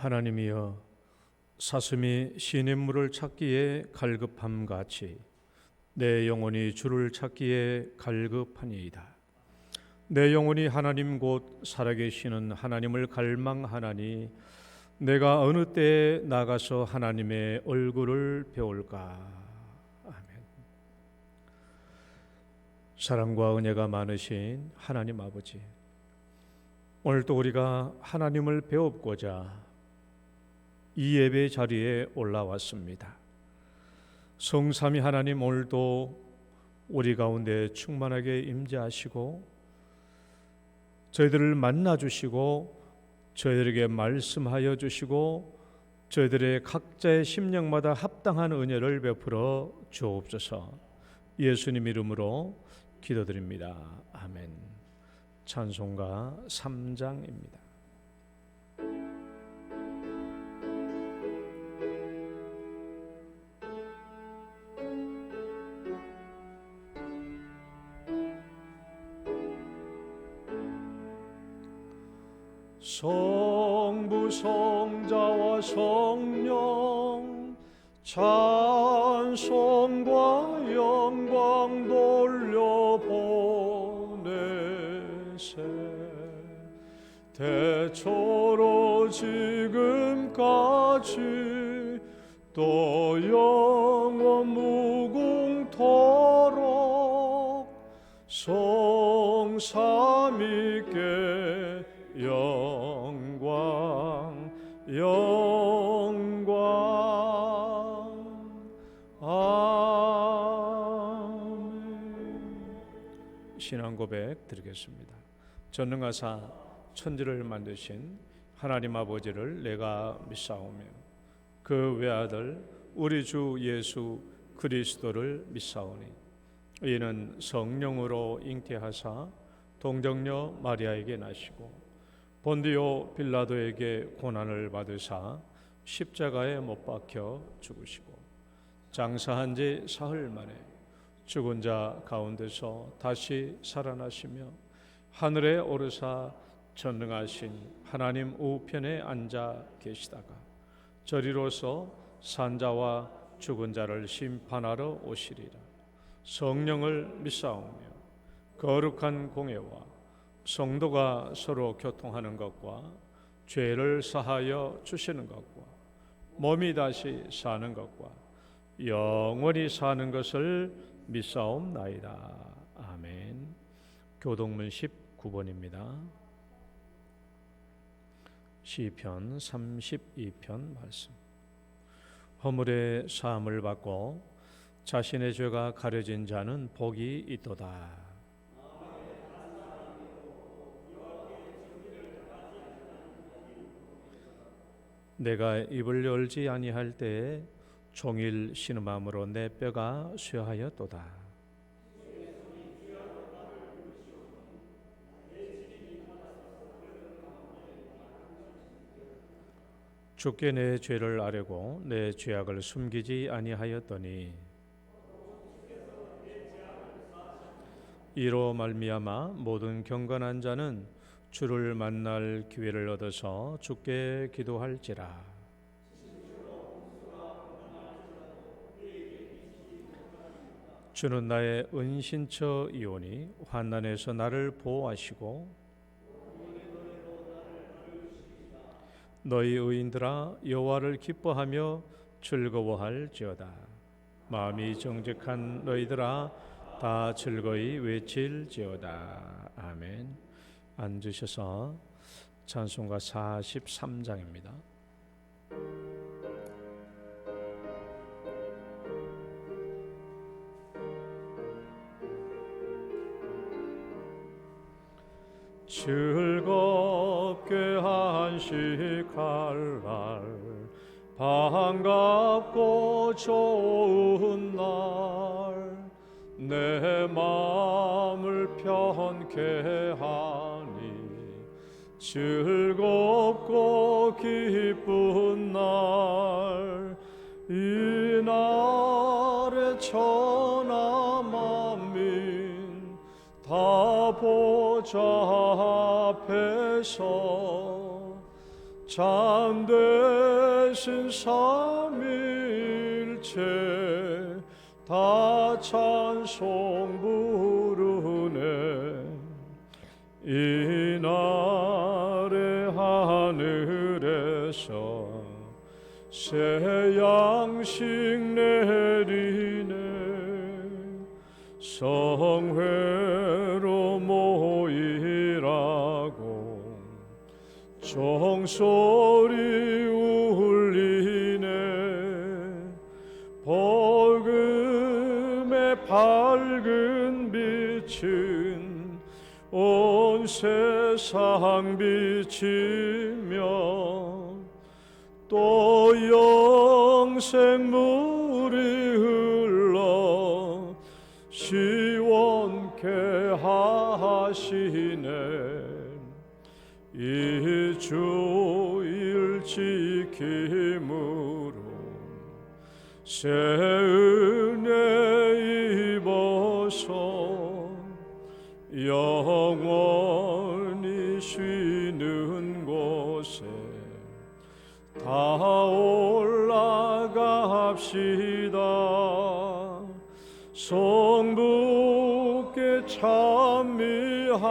하나님이여, 사슴이 시냇물을 찾기에 갈급함 같이 내 영혼이 주를 찾기에 갈급하니이다. 내 영혼이 하나님 곧 살아계시는 하나님을 갈망하나니 내가 어느 때에 나가서 하나님의 얼굴을 배울까. 아멘. 사랑과 은혜가 많으신 하나님 아버지, 오늘도 우리가 하나님을 배우고자 이 예배 자리에 올라왔습니다. 성삼위 하나님, 오늘도 우리 가운데 충만하게 임재하시고 저희들을 만나주시고 저희들에게 말씀하여 주시고 저희들의 각자의 심령마다 합당한 은혜를 베풀어 주옵소서. 예수님 이름으로 기도드립니다. 아멘. 찬송가 3장입니다. 성부 성자와 성령 찬송과 영광 돌려보내세. 대초로 지금까지 또 영원 무궁토록 성삼위께 영광 아멘. 신앙 고백 드리겠습니다. 전능하사 천지를 만드신 하나님 아버지를 내가 믿사오며 그 외아들 우리 주 예수 그리스도를 믿사오니 이는 성령으로 잉태하사 동정녀 마리아에게 나시고 본디오 빌라도에게 고난을 받으사 십자가에 못 박혀 죽으시고 장사한 지 사흘 만에 죽은 자 가운데서 다시 살아나시며 하늘에 오르사 전능하신 하나님 우편에 앉아 계시다가 저리로서 산자와 죽은 자를 심판하러 오시리라. 성령을 믿사오며 거룩한 공예와 성도가 서로 교통하는 것과 죄를 사하여 주시는 것과 몸이 다시 사는 것과 영원히 사는 것을 믿사옵나이다. 아멘. 교동문 19번입니다. 시편 32편 말씀. 허물의 사함을 받고 자신의 죄가 가려진 자는 복이 있도다. 내가 입을 열지 아니할 때에 종일 신음함으로 내 뼈가 쇠하였도다. 주께 내 죄를 아뢰고 내 죄악을 숨기지 아니하였더니 이로 말미암아 모든 경건한 자는 주를 만날 기회를 얻어서 주께 기도할지라. 주는 나의 은신처이오니 환난에서 나를 보호하시고 너희 의인들아 여호와를 기뻐하며 즐거워할지어다. 마음이 정직한 너희들아 다 즐거이 외칠지어다. 아멘. 앉으셔서 찬송가 43장입니다. 즐겁게 한식할 날 반갑고 좋은 날 내 마음을 편케 하니 즐겁고 기쁜 날 이 날에 천하 만민 다 보좌 앞에서 참되신 삼일체 다 찬송 부르네. 이날의 하늘에서 새 양식 내리네. 성회로 모이라고 종소리 울리네. 복음의 밝은 빛은 온 세상 비치며 또 영생물이 흘러 시원케 하시네. 이 주일 지킴으로 새 은혜 입어서 영원히 쉬는 곳에 다 올라갑시다. 성부께 찬미하고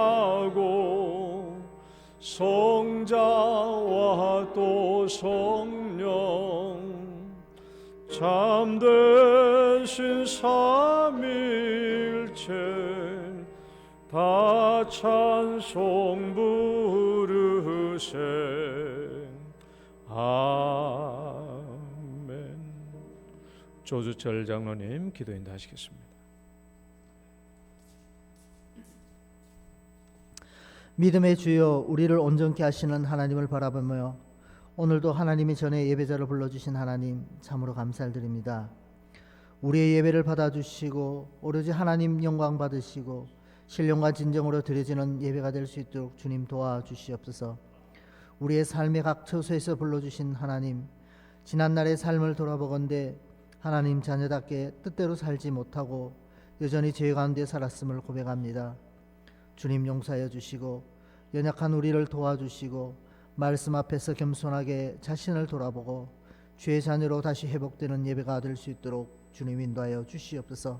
성자와 또 성령 참되신 삼일체 다 찬송 부르세. 아멘. 조주철 장로님 기도 인도하시겠습니다. 믿음의 주여, 우리를 온전케 하시는 하나님을 바라보며 오늘도 하나님이 전에 예배자를 불러주신 하나님 참으로 감사드립니다. 우리의 예배를 받아주시고 오로지 하나님 영광 받으시고 신령과 진정으로 드려지는 예배가 될 수 있도록 주님 도와주시옵소서. 우리의 삶의 각 처소에서 불러주신 하나님, 지난날의 삶을 돌아보건대 하나님 자녀답게 뜻대로 살지 못하고 여전히 죄 가운데 살았음을 고백합니다. 주님 용서하여 주시고 연약한 우리를 도와주시고 말씀 앞에서 겸손하게 자신을 돌아보고 주의 자녀로 다시 회복되는 예배가 될 수 있도록 주님 인도하여 주시옵소서.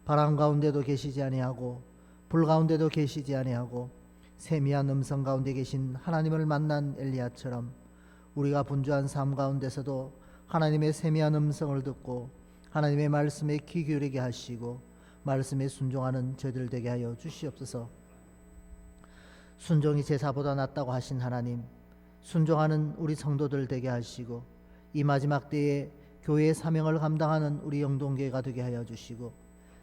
바람 가운데도 계시지 아니하고 불 가운데도 계시지 아니하고 세미한 음성 가운데 계신 하나님을 만난 엘리야처럼 우리가 분주한 삶 가운데서도 하나님의 세미한 음성을 듣고 하나님의 말씀에 귀 기울이게 하시고 말씀에 순종하는 저희들 되게 하여 주시옵소서. 순종이 제사보다 낫다고 하신 하나님, 순종하는 우리 성도들 되게 하시고 이 마지막 때에 교회의 사명을 감당하는 우리 영동교회가 되게 하여 주시고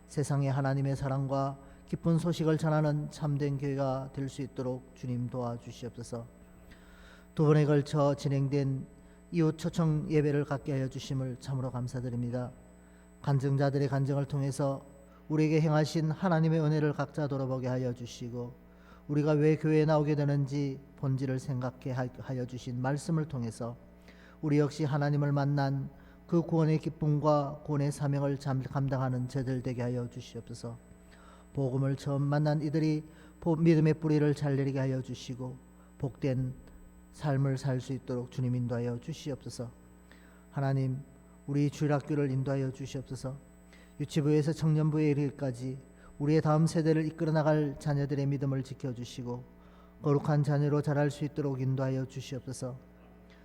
세상에 하나님의 사랑과 기쁜 소식을 전하는 참된 교회가 될 수 있도록 주님 도와주시옵소서. 두 번에 걸쳐 진행된 이웃 초청 예배를 갖게 하여 주심을 참으로 감사드립니다. 간증자들의 간증을 통해서 우리에게 행하신 하나님의 은혜를 각자 돌아보게 하여 주시고 우리가 왜 교회에 나오게 되는지 본질을 생각해 하여 주신 말씀을 통해서 우리 역시 하나님을 만난 그 구원의 기쁨과 구원의 사명을 감당하는 저들 되게 하여 주시옵소서. 복음을 처음 만난 이들이 믿음의 뿌리를 잘 내리게 하여 주시고 복된 삶을 살 수 있도록 주님 인도하여 주시옵소서. 하나님, 우리 주일학교를 인도하여 주시옵소서. 유치부에서 청년부에 이르기까지 우리의 다음 세대를 이끌어 나갈 자녀들의 믿음을 지켜주시고 거룩한 자녀로 자랄 수 있도록 인도하여 주시옵소서.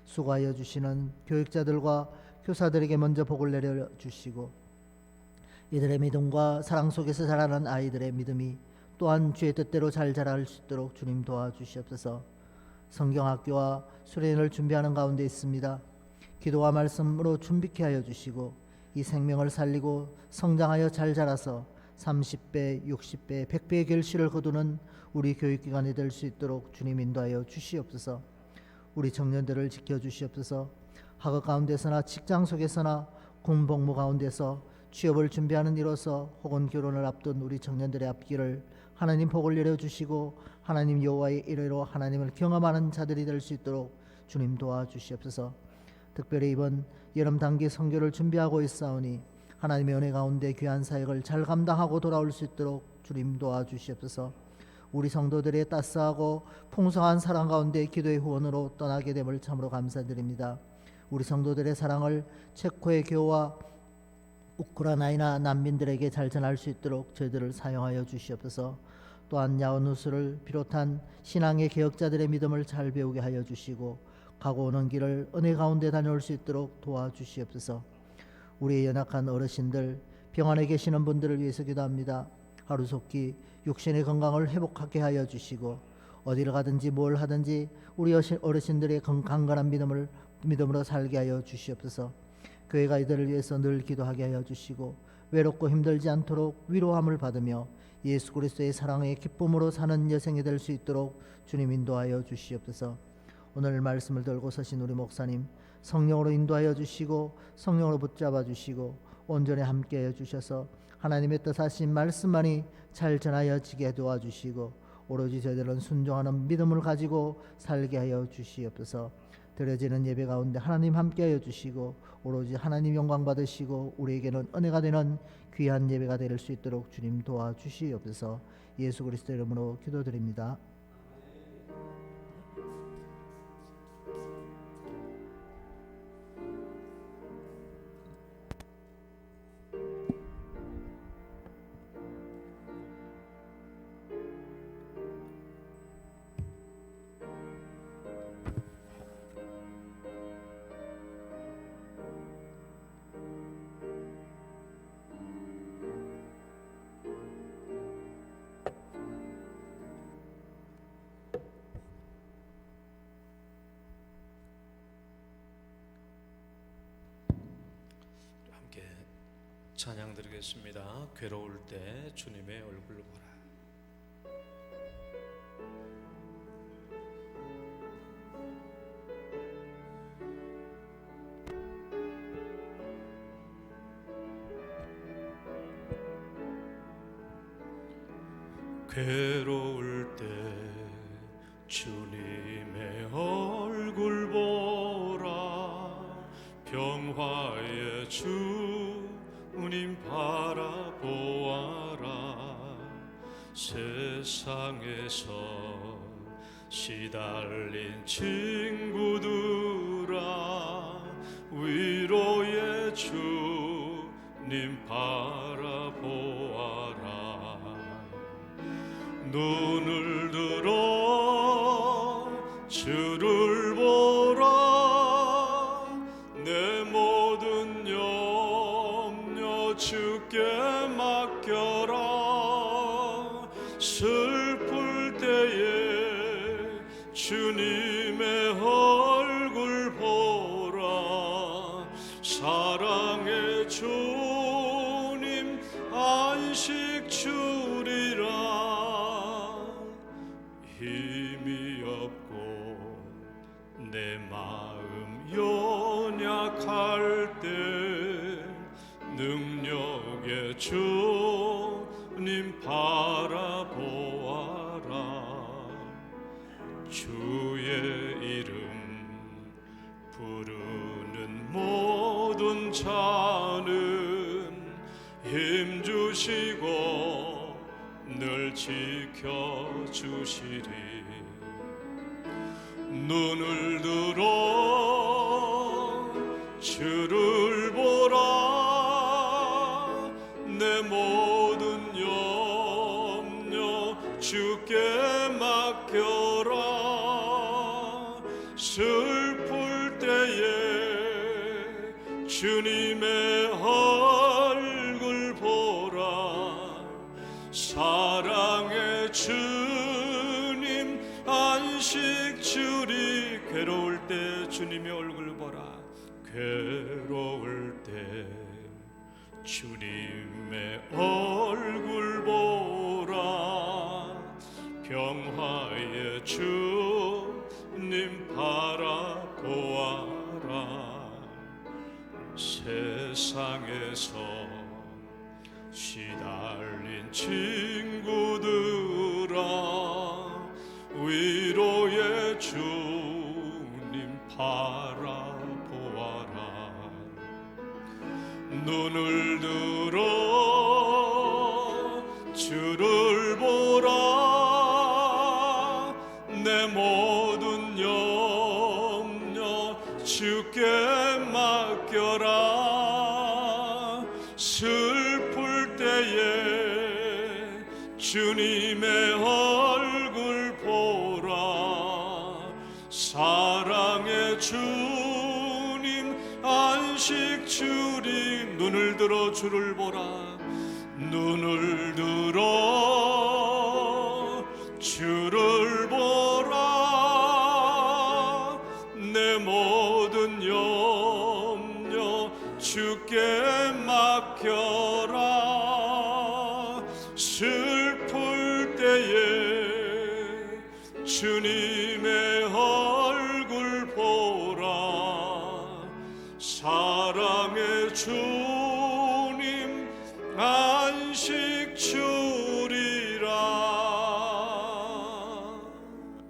수고하여 주시는 교육자들과 교사들에게 먼저 복을 내려주시고 이들의 믿음과 사랑 속에서 자라는 아이들의 믿음이 또한 주의 뜻대로 잘 자랄 수 있도록 주님 도와주시옵소서. 성경학교와 수련회를 준비하는 가운데 있습니다. 기도와 말씀으로 준비케 하여 주시고 이 생명을 살리고 성장하여 잘 자라서 30배, 60배, 100배의 결실을 거두는 우리 교육기관이 될 수 있도록 주님 인도하여 주시옵소서. 우리 청년들을 지켜주시옵소서. 학업 가운데서나 직장 속에서나 군복무 가운데서 취업을 준비하는 이로서 혹은 결혼을 앞둔 우리 청년들의 앞길을 하나님 복을 내려주시고 하나님 여호와의 이래로 하나님을 경험하는 자들이 될 수 있도록 주님 도와주시옵소서. 특별히 이번 여름 단기 선교를 준비하고 있사오니 하나님의 은혜 가운데 귀한 사역을 잘 감당하고 돌아올 수 있도록 주님 도와주시옵소서. 우리 성도들의 따스하고 풍성한 사랑 가운데 기도의 후원으로 떠나게 됨을 참으로 감사드립니다. 우리 성도들의 사랑을 체코의 교우와 우크라이나 난민들에게 잘 전할 수 있도록 저희들을 사용하여 주시옵소서. 또한 야오누스를 비롯한 신앙의 개혁자들의 믿음을 잘 배우게 하여 주시고 가고 오는 길을 은혜 가운데 다녀올 수 있도록 도와주시옵소서. 우리의 연약한 어르신들, 병원에 계시는 분들을 위해서 기도합니다. 하루속히 육신의 건강을 회복하게 하여 주시고 어디를 가든지 뭘 하든지 우리 어르신들의 강건한 믿음으로 살게 하여 주시옵소서. 교회가 이들을 위해서 늘 기도하게 하여 주시고 외롭고 힘들지 않도록 위로함을 받으며 예수 그리스도의 사랑의 기쁨으로 사는 여생이 될 수 있도록 주님 인도하여 주시옵소서. 오늘 말씀을 들고 서신 우리 목사님 성령으로 인도하여 주시고 성령으로 붙잡아 주시고 온전히 함께하여 주셔서 하나님의 뜻하신 말씀만이 잘 전하여지게 도와주시고 오로지 저희들은 순종하는 믿음을 가지고 살게 하여 주시옵소서. 드려지는 예배 가운데 하나님 함께하여 주시고 오로지 하나님 영광 받으시고 우리에게는 은혜가 되는 귀한 예배가 될 수 있도록 주님 도와주시옵소서. 예수 그리스도 이름으로 기도드립니다. 함께 찬양 드리겠습니다. 괴로울 때 주님의 얼굴 보라. 괴로울 때 주님의 얼굴 보라. 평화의 주님 바라보아라. 세상에서 시달린 친구들아 위로의 주님 바라보아라. 눈을 들어 주를 보라. 내 모든 염려 주께 맡겨라. 슬플 때에 주님의 얼굴 보라. 사랑의 주님 안식 주리라. 힘이 없고 내 마음 연약할 때 능력의 주님 바라보아라. 주의 이름 부르는 모든 자는 힘 주시고 늘 지켜주시리. 눈을 들어 주를 보라. 내 모든 염려 주께 맡겨라. 슬플 때에 주님의 얼굴 보라. 사랑의 주님 안식 주리. 괴로울 때 주님의 얼굴 보라. 괴로울 때 주님의 얼굴 보라. 평화의 주님 바라보아라. 세상에서 시달린 친구들아 위로의 주님 바라보아라. 눈을 들어 주를 보라. 내 모든 염려 주께 맡겨라. 슬플 때에 주님의 얼굴 보라. 사랑의 주님 안식 주님 눈을 들어 주를 보라. 눈을 들어 주를 보라. 내 모든 염려 주께 맡겨라. 슬플 때에 주님의 얼굴 보라. 사랑의 주님 안식 주리라.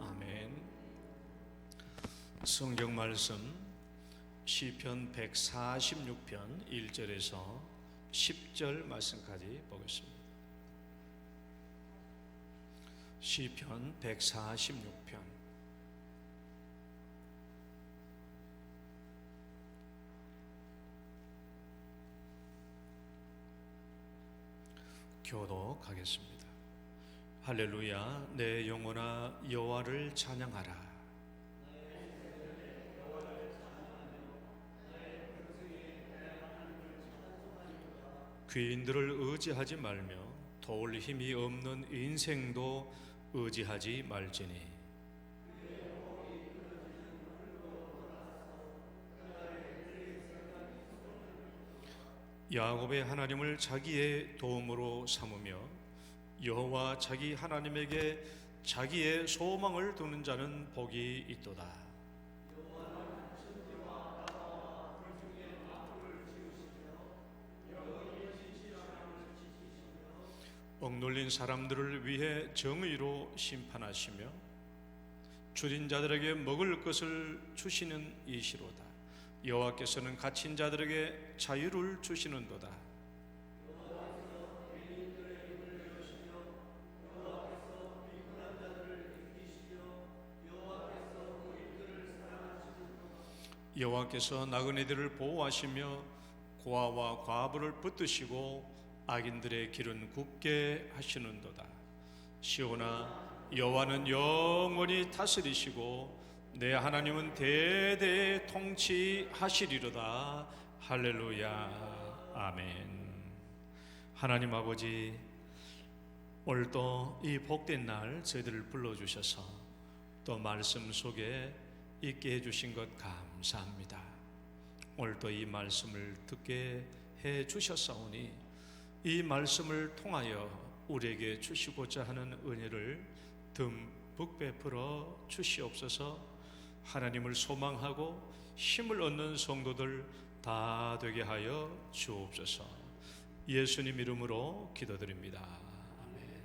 아멘. 성경 말씀 시편 146편 1절에서 10절 말씀까지 보겠습니다. 시편 146편. 교독하겠습니다. 할렐루야. 내 영혼아 여호와를 찬양하라. 귀인들을 의지하지 말며 도울 힘이 없는 인생도 의지하지 말지니. 야곱의 하나님을 자기의 도움으로 삼으며 여호와 자기 하나님에게 자기의 소망을 두는 자는 복이 있도다. 억눌린 사람들을 위해 정의로 심판하시며 줄인 자들에게 먹을 것을 주시는 이시로다. 여호와께서는 갇힌 자들에게 자유를 주시는도다. 여호와께서 나그네들을 보호하시며 고아와 과부를 붙드시고 악인들의 길은 굳게 하시는도다. 시온아, 여호와는 영원히 다스리시고 내 하나님은 대대에 통치하시리로다. 할렐루야. 아멘. 하나님 아버지, 오늘 또 이 복된 날 저희들을 불러주셔서 또 말씀 속에 있게 해주신 것 감사합니다. 오늘 또 이 말씀을 듣게 해주셨사오니 이 말씀을 통하여 우리에게 주시고자 하는 은혜를 듬뿍 베풀어 주시옵소서. 하나님을 소망하고 힘을 얻는 성도들 다 되게 하여 주옵소서. 예수님 이름으로 기도드립니다. 아멘.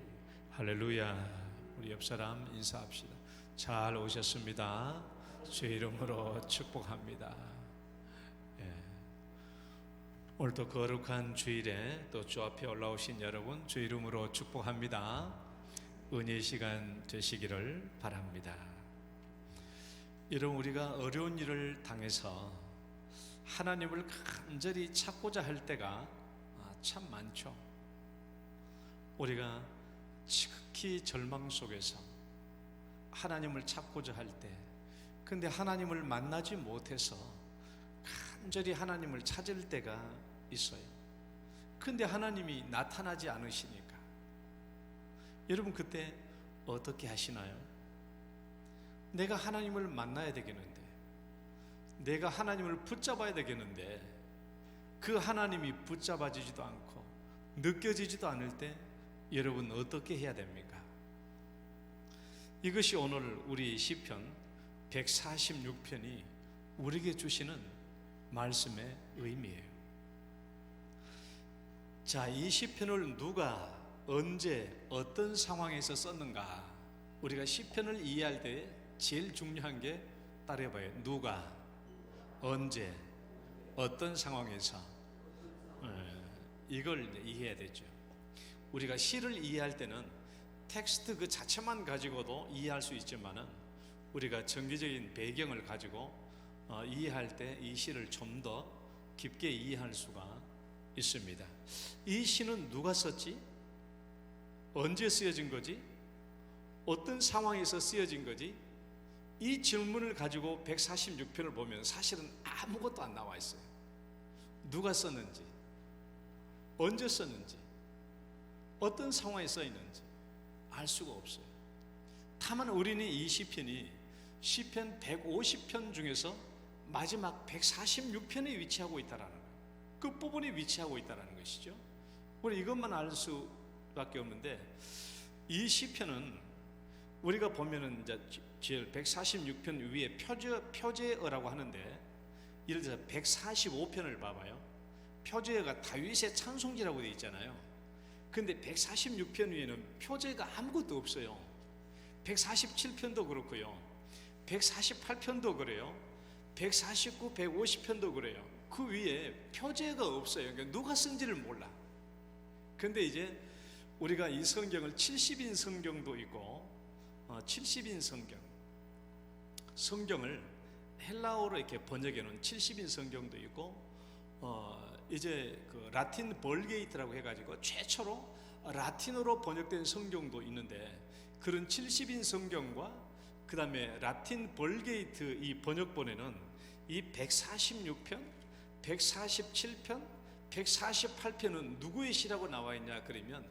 할렐루야. 우리 옆사람 인사합시다. 잘 오셨습니다. 주의 이름으로 축복합니다. 오늘도 거룩한 주일에 또 주 앞에 올라오신 여러분 주 이름으로 축복합니다. 은혜의 시간 되시기를 바랍니다. 여러분, 우리가 어려운 일을 당해서 하나님을 간절히 찾고자 할 때가 참 많죠. 우리가 지극히 절망 속에서 하나님을 찾고자 할 때, 근데 하나님을 만나지 못해서 간절히 하나님을 찾을 때가 있어요. 근데 하나님이 나타나지 않으시니까 여러분 그때 어떻게 하시나요? 내가 하나님을 만나야 되겠는데, 내가 하나님을 붙잡아야 되겠는데 그 하나님이 붙잡아지지도 않고 느껴지지도 않을 때 여러분 어떻게 해야 됩니까? 이것이 오늘 우리 시편 146편이 우리에게 주시는 말씀의 의미예요. 자, 이 시편을 누가 언제 어떤 상황에서 썼는가? 우리가 시편을 이해할 때 제일 중요한 게 따라해봐요. 누가, 언제, 어떤 상황에서, 이걸 이해해야 되죠. 우리가 시를 이해할 때는 텍스트 그 자체만 가지고도 이해할 수 있지만은 우리가 정기적인 배경을 가지고 이해할 때 이 시를 좀 더 깊게 이해할 수가 있습니다. 이 시는 누가 썼지? 언제 쓰여진 거지? 어떤 상황에서 쓰여진 거지? 이 질문을 가지고 146편을 보면 사실은 아무것도 안 나와 있어요. 누가 썼는지, 언제 썼는지, 어떤 상황에 써 있는지 알 수가 없어요. 다만 우리는 이 시편이 시편 150편 중에서 마지막 146편에 위치하고 있다라는 거예요. 끝부분에 위치하고 있다라는 것이죠. 우리 이것만 알 수밖에 없는데, 이 시편은 우리가 보면은 이제 146편 위에 표제어라고 하는데, 예를 들어서 145편을 봐봐요. 표제어가 다윗의 찬송지라고 되어 있잖아요. 근데 146편 위에는 표제가 아무것도 없어요. 147편도 그렇고요, 148편도 그래요, 149, 150편도 그래요. 그 위에 표제가 없어요. 그러니까 누가 쓴지를 몰라. 근데 이제 우리가 이 성경을 70인 성경도 있고, 70인 성경을 헬라어로 이렇게 번역해 놓은 70인 성경도 있고, 이제 그 라틴 벌게이트라고 해가지고 최초로 라틴어로 번역된 성경도 있는데, 그런 70인 성경과 그 다음에 라틴 벌게이트 이 번역본에는 이 146편, 147편, 148편은 누구의 시라고 나와 있냐 그러면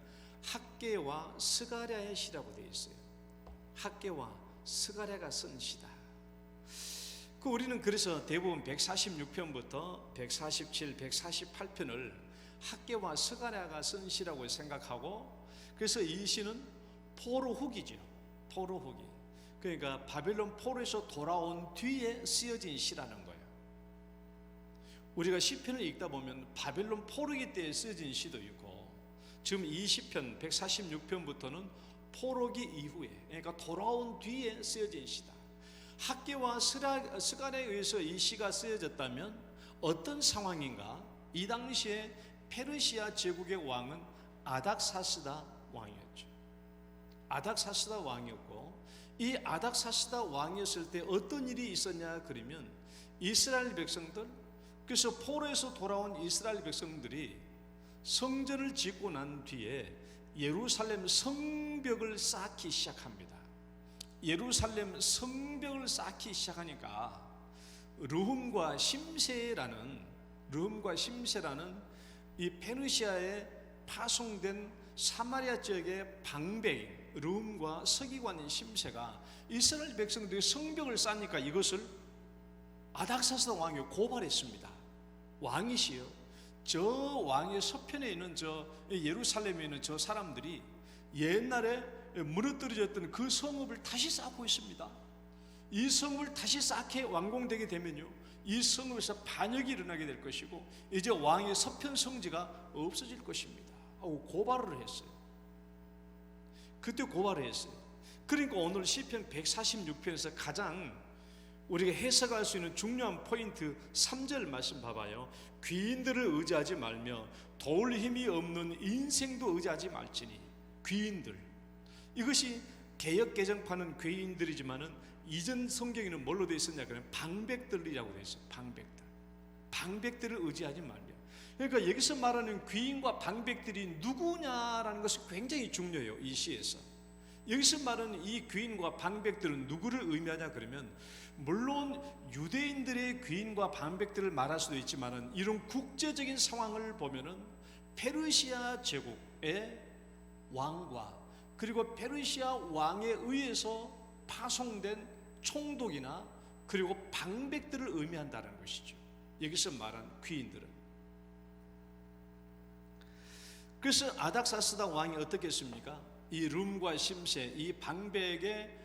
학개와 스가랴의 시라고 되어 있어요. 학개와 스가랴가 쓴 시다. 우리는 그래서 대부분 146편부터 147, 148편을 학개와 스가랴가 쓴 시라고 생각하고, 그래서 이 시는 포로 후기죠. 포로 후기. 그러니까 바벨론 포로에서 돌아온 뒤에 쓰여진 시라는 거예요. 우리가 시편을 읽다 보면 바벨론 포로기 때에 쓰여진 시도 있고, 지금 이 시편 146편부터는 포로기 이후에, 그러니까 돌아온 뒤에 쓰여진 시다. 학개와 스가랴에 의해서 이 시가 쓰여졌다면 어떤 상황인가? 이 당시에 페르시아 제국의 왕은 아닥사스다 왕이었죠. 아닥사스다 왕이었고, 이 아닥사스다 왕이었을 때 어떤 일이 있었냐 그러면 이스라엘 백성들, 그래서 포로에서 돌아온 이스라엘 백성들이 성전을 짓고 난 뒤에 예루살렘 성벽을 쌓기 시작합니다. 예루살렘 성벽을 쌓기 시작하니까 르훔과 심세라는 이 페르시아에 파송된 사마리아 지역의 방백인 르훔과 서기관인 심세가 이스라엘 백성들이 성벽을 쌓으니까 이것을 아닥사스다 왕이 고발했습니다. 왕이시여, 저 왕의 서편에 있는 저 예루살렘에 있는 저 사람들이 옛날에 무너뜨려졌던 그 성읍을 다시 쌓고 있습니다. 이 성읍을 다시 쌓게 완공되게 되면요, 이 성읍에서 반역이 일어나게 될 것이고 이제 왕의 서편 성지가 없어질 것입니다 하고 고발을 했어요. 그때 고발을 했어요. 그러니까 오늘 시편 146편에서 가장 우리가 해석할 수 있는 중요한 포인트 3절 말씀 봐봐요. 귀인들을 의지하지 말며 도울 힘이 없는 인생도 의지하지 말지니. 귀인들, 이것이 개역 개정판은 괴인들이지만은 이전 성경에는 뭘로 되어 있었냐 그러면 방백들이라고 되어 있어요. 방백들을 의지하지 말며. 그러니까 여기서 말하는 귀인과 방백들이 누구냐라는 것이 굉장히 중요해요. 이 시에서 여기서 말하는 이 귀인과 방백들은 누구를 의미하냐 그러면, 물론 유대인들의 귀인과 방백들을 말할 수도 있지만은 이런 국제적인 상황을 보면은 페르시아 제국의 왕과 그리고 페르시아 왕에 의해서 파송된 총독이나 그리고 방백들을 의미한다는 것이죠. 여기서 말한 귀인들은. 그래서 아닥사스다 왕이 어떻게 했습니까? 이 룸과 심세, 이 방백의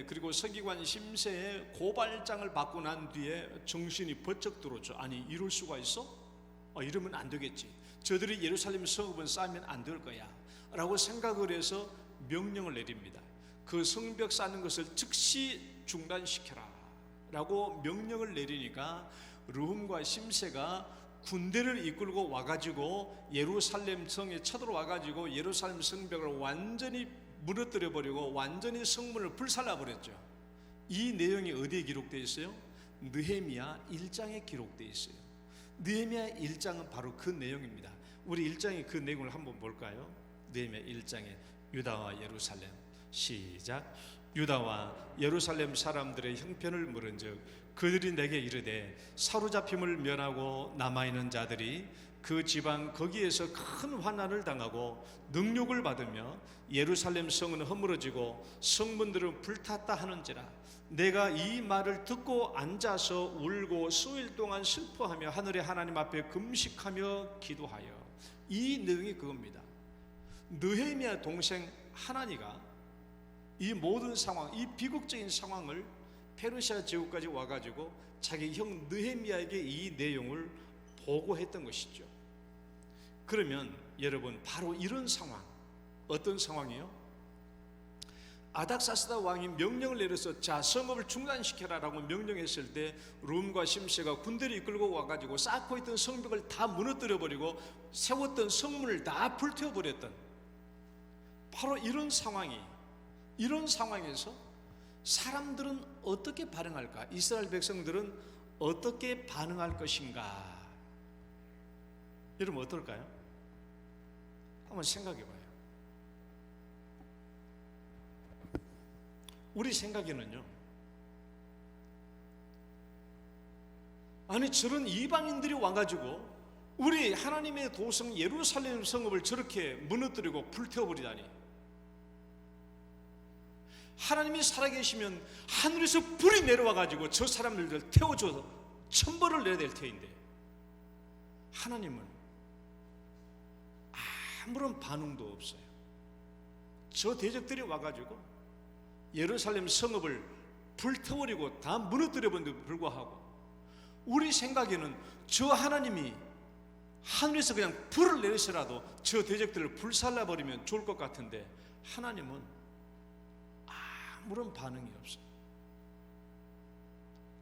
그리고 서기관 심세의 고발장을 받고 난 뒤에 정신이 번쩍 들었죠. 아니, 이럴 수가 있어? 이러면 안 되겠지. 저들이 예루살렘 성읍은 쌓으면 안 될 거야 라고 생각을 해서 명령을 내립니다. 그 성벽 쌓는 것을 즉시 중단시켜라 라고 명령을 내리니까 르훔과 심세가 군대를 이끌고 와가지고 예루살렘 성에 쳐들어와가지고 예루살렘 성벽을 완전히 무너뜨려 버리고 완전히 성문을 불살라 버렸죠. 이 내용이 어디에 기록되어 있어요? 느헤미야 1장에 기록되어 있어요. 느헤미야 1장은 바로 그 내용입니다. 우리 1장의 그 내용을 한번 볼까요? 느헤미야 1장에 유다와 예루살렘, 시작. 유다와 예루살렘 사람들의 형편을 물은즉 그들이 내게 이르되 사로잡힘을 면하고 남아있는 자들이 그 지방 거기에서 큰 환난을 당하고 능욕을 받으며 예루살렘 성은 허물어지고 성문들은 불탔다 하는지라. 내가 이 말을 듣고 앉아서 울고 수일 동안 슬퍼하며 하늘의 하나님 앞에 금식하며 기도하여. 이 내용이 그겁니다. 느헤미야 동생 하나니가 이 모든 상황, 이 비극적인 상황을 페르시아 제국까지 와가지고 자기 형 느헤미야에게 이 내용을 보고했던 것이죠. 그러면 여러분, 바로 이런 상황, 어떤 상황이요? 아닥사스다 왕이 명령을 내려서 자, 성읍을 중단시켜라라고 명령했을 때 룸과 심세가 군대를 이끌고 와가지고 쌓고 있던 성벽을 다 무너뜨려버리고 세웠던 성문을 다 불태워버렸던 바로 이런 상황이, 이런 상황에서 사람들은 어떻게 반응할까? 이스라엘 백성들은 어떻게 반응할 것인가? 여러분 어떨까요? 한번 생각해 봐요. 우리 생각에는요, 아니 저런 이방인들이 와가지고 우리 하나님의 도성 예루살렘 성읍을 저렇게 무너뜨리고 불태워버리다니, 하나님이 살아계시면 하늘에서 불이 내려와가지고 저 사람들을 태워줘서 천벌을 내야 될 터인데 하나님은 아무런 반응도 없어요. 저 대적들이 와가지고 예루살렘 성읍을 불태워버리고 다 무너뜨려본데도 불구하고 우리 생각에는 저 하나님이 하늘에서 그냥 불을 내리서라도 저 대적들을 불살라버리면 좋을 것 같은데 하나님은 아무런 반응이 없어요.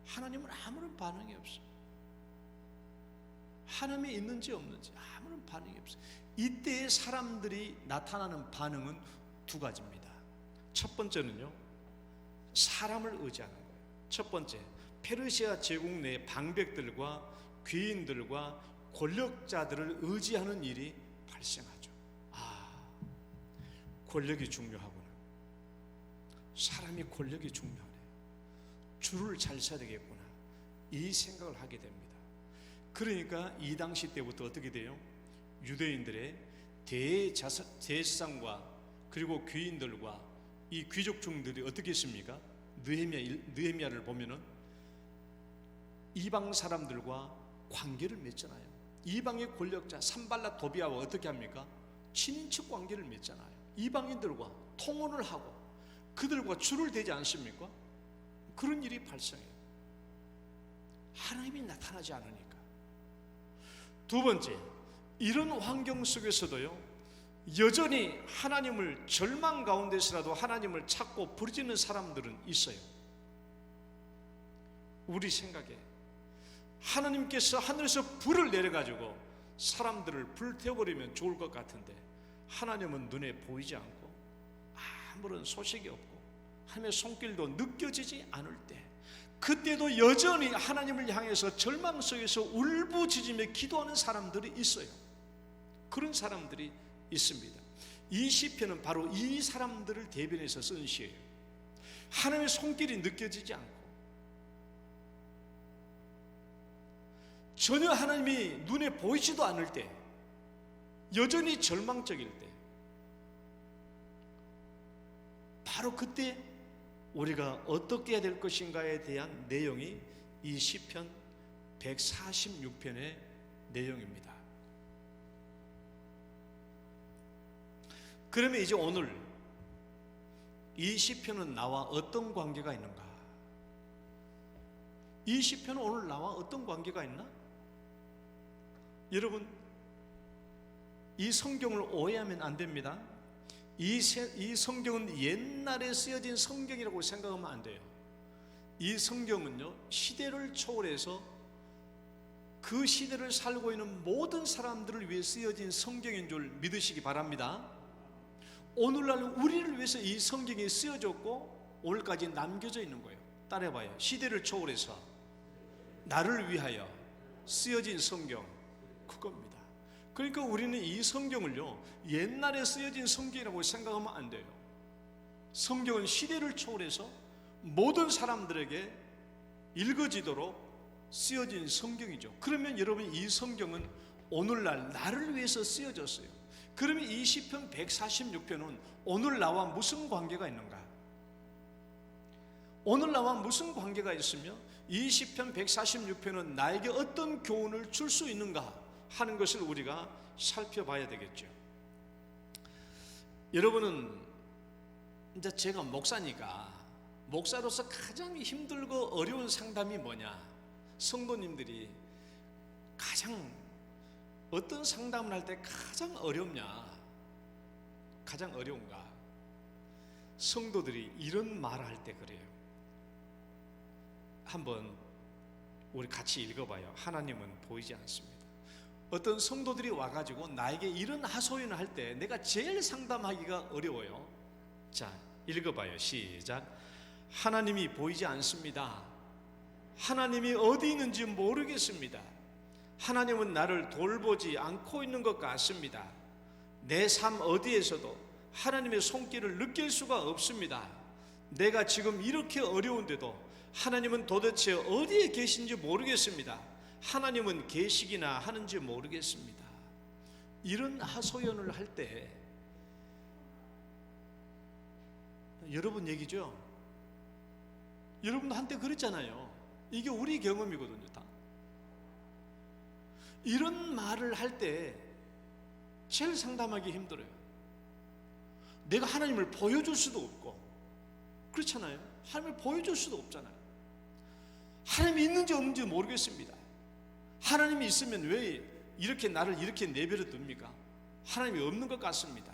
하나님은 아무런 반응이 없어요. 하나님이 있는지 없는지 아무런 반응이 없어요. 이때의 사람들이 나타나는 반응은 두 가지입니다. 첫 번째는요, 사람을 의지하는 거예요. 첫 번째, 페르시아 제국 내 방백들과 귀인들과 권력자들을 의지하는 일이 발생하죠. 권력이 중요하구나. 사람이 권력이 중요하네. 줄을 잘 서야 되겠구나. 이 생각을 하게 됩니다. 그러니까 이 당시 때부터 어떻게 돼요? 유대인들의 대제사장과 그리고 귀인들과 이 귀족중들이 어떻게 했습니까? 느헤미야를 보면은 이방 사람들과 관계를 맺잖아요. 이방의 권력자 산발랏 도비아와 어떻게 합니까? 친인척 관계를 맺잖아요. 이방인들과 통혼을 하고 그들과 줄을 대지 않습니까? 그런 일이 발생해요. 하나님이 나타나지 않으니까. 두 번째, 이런 환경 속에서도요, 여전히 하나님을 절망 가운데서라도 하나님을 찾고 부르짖는 사람들은 있어요. 우리 생각에 하나님께서 하늘에서 불을 내려가지고 사람들을 불태워버리면 좋을 것 같은데 하나님은 눈에 보이지 않고 아무런 소식이 없고 하나님의 손길도 느껴지지 않을 때, 그때도 여전히 하나님을 향해서 절망 속에서 울부짖으며 기도하는 사람들이 있어요. 그런 사람들이 있습니다. 이 시편은 바로 이 사람들을 대변해서 쓴 시예요. 하나님의 손길이 느껴지지 않고 전혀 하나님이 눈에 보이지도 않을 때, 여전히 절망적일 때, 바로 그때 우리가 어떻게 해야 될 것인가에 대한 내용이 이 시편 146편의 내용입니다. 그러면 이제 오늘 이 시편은 나와 어떤 관계가 있는가? 이 시편은 오늘 나와 어떤 관계가 있나? 여러분, 이 성경을 오해하면 안 됩니다. 이 성경은 옛날에 쓰여진 성경이라고 생각하면 안 돼요. 이 성경은요, 시대를 초월해서 그 시대를 살고 있는 모든 사람들을 위해 쓰여진 성경인 줄 믿으시기 바랍니다. 오늘날 우리를 위해서 이 성경이 쓰여졌고 오늘까지 남겨져 있는 거예요. 따라해봐요. 시대를 초월해서 나를 위하여 쓰여진 성경, 그겁니다. 그러니까 우리는 이 성경을요, 옛날에 쓰여진 성경이라고 생각하면 안 돼요. 성경은 시대를 초월해서 모든 사람들에게 읽어지도록 쓰여진 성경이죠. 그러면 여러분, 이 성경은 오늘날 나를 위해서 쓰여졌어요. 그러면 이 시편 146편은 오늘 나와 무슨 관계가 있는가? 오늘 나와 무슨 관계가 있으며 이 시편 146편은 나에게 어떤 교훈을 줄 수 있는가 하는 것을 우리가 살펴봐야 되겠죠. 여러분은 이제 제가 목사니까, 목사로서 가장 힘들고 어려운 상담이 뭐냐? 성도님들이 가장 어떤 상담을 할 때 가장 어렵냐? 가장 어려운가? 성도들이 이런 말을 할 때 그래요. 한번 우리 같이 읽어봐요. 하나님은 보이지 않습니다. 어떤 성도들이 와가지고 나에게 이런 하소연을 할 때 내가 제일 상담하기가 어려워요. 자, 읽어봐요. 시작. 하나님이 보이지 않습니다. 하나님이 어디 있는지 모르겠습니다. 하나님은 나를 돌보지 않고 있는 것 같습니다. 내 삶 어디에서도 하나님의 손길을 느낄 수가 없습니다. 내가 지금 이렇게 어려운데도 하나님은 도대체 어디에 계신지 모르겠습니다. 하나님은 계시기나 하는지 모르겠습니다. 이런 하소연을 할 때, 여러분 얘기죠? 여러분도 한때 그랬잖아요. 이게 우리 경험이거든요. 다 이런 말을 할 때 제일 상담하기 힘들어요. 내가 하나님을 보여줄 수도 없고, 그렇잖아요. 하나님을 보여줄 수도 없잖아요. 하나님이 있는지 없는지 모르겠습니다. 하나님이 있으면 왜 이렇게 나를 이렇게 내버려 둡니까? 하나님이 없는 것 같습니다.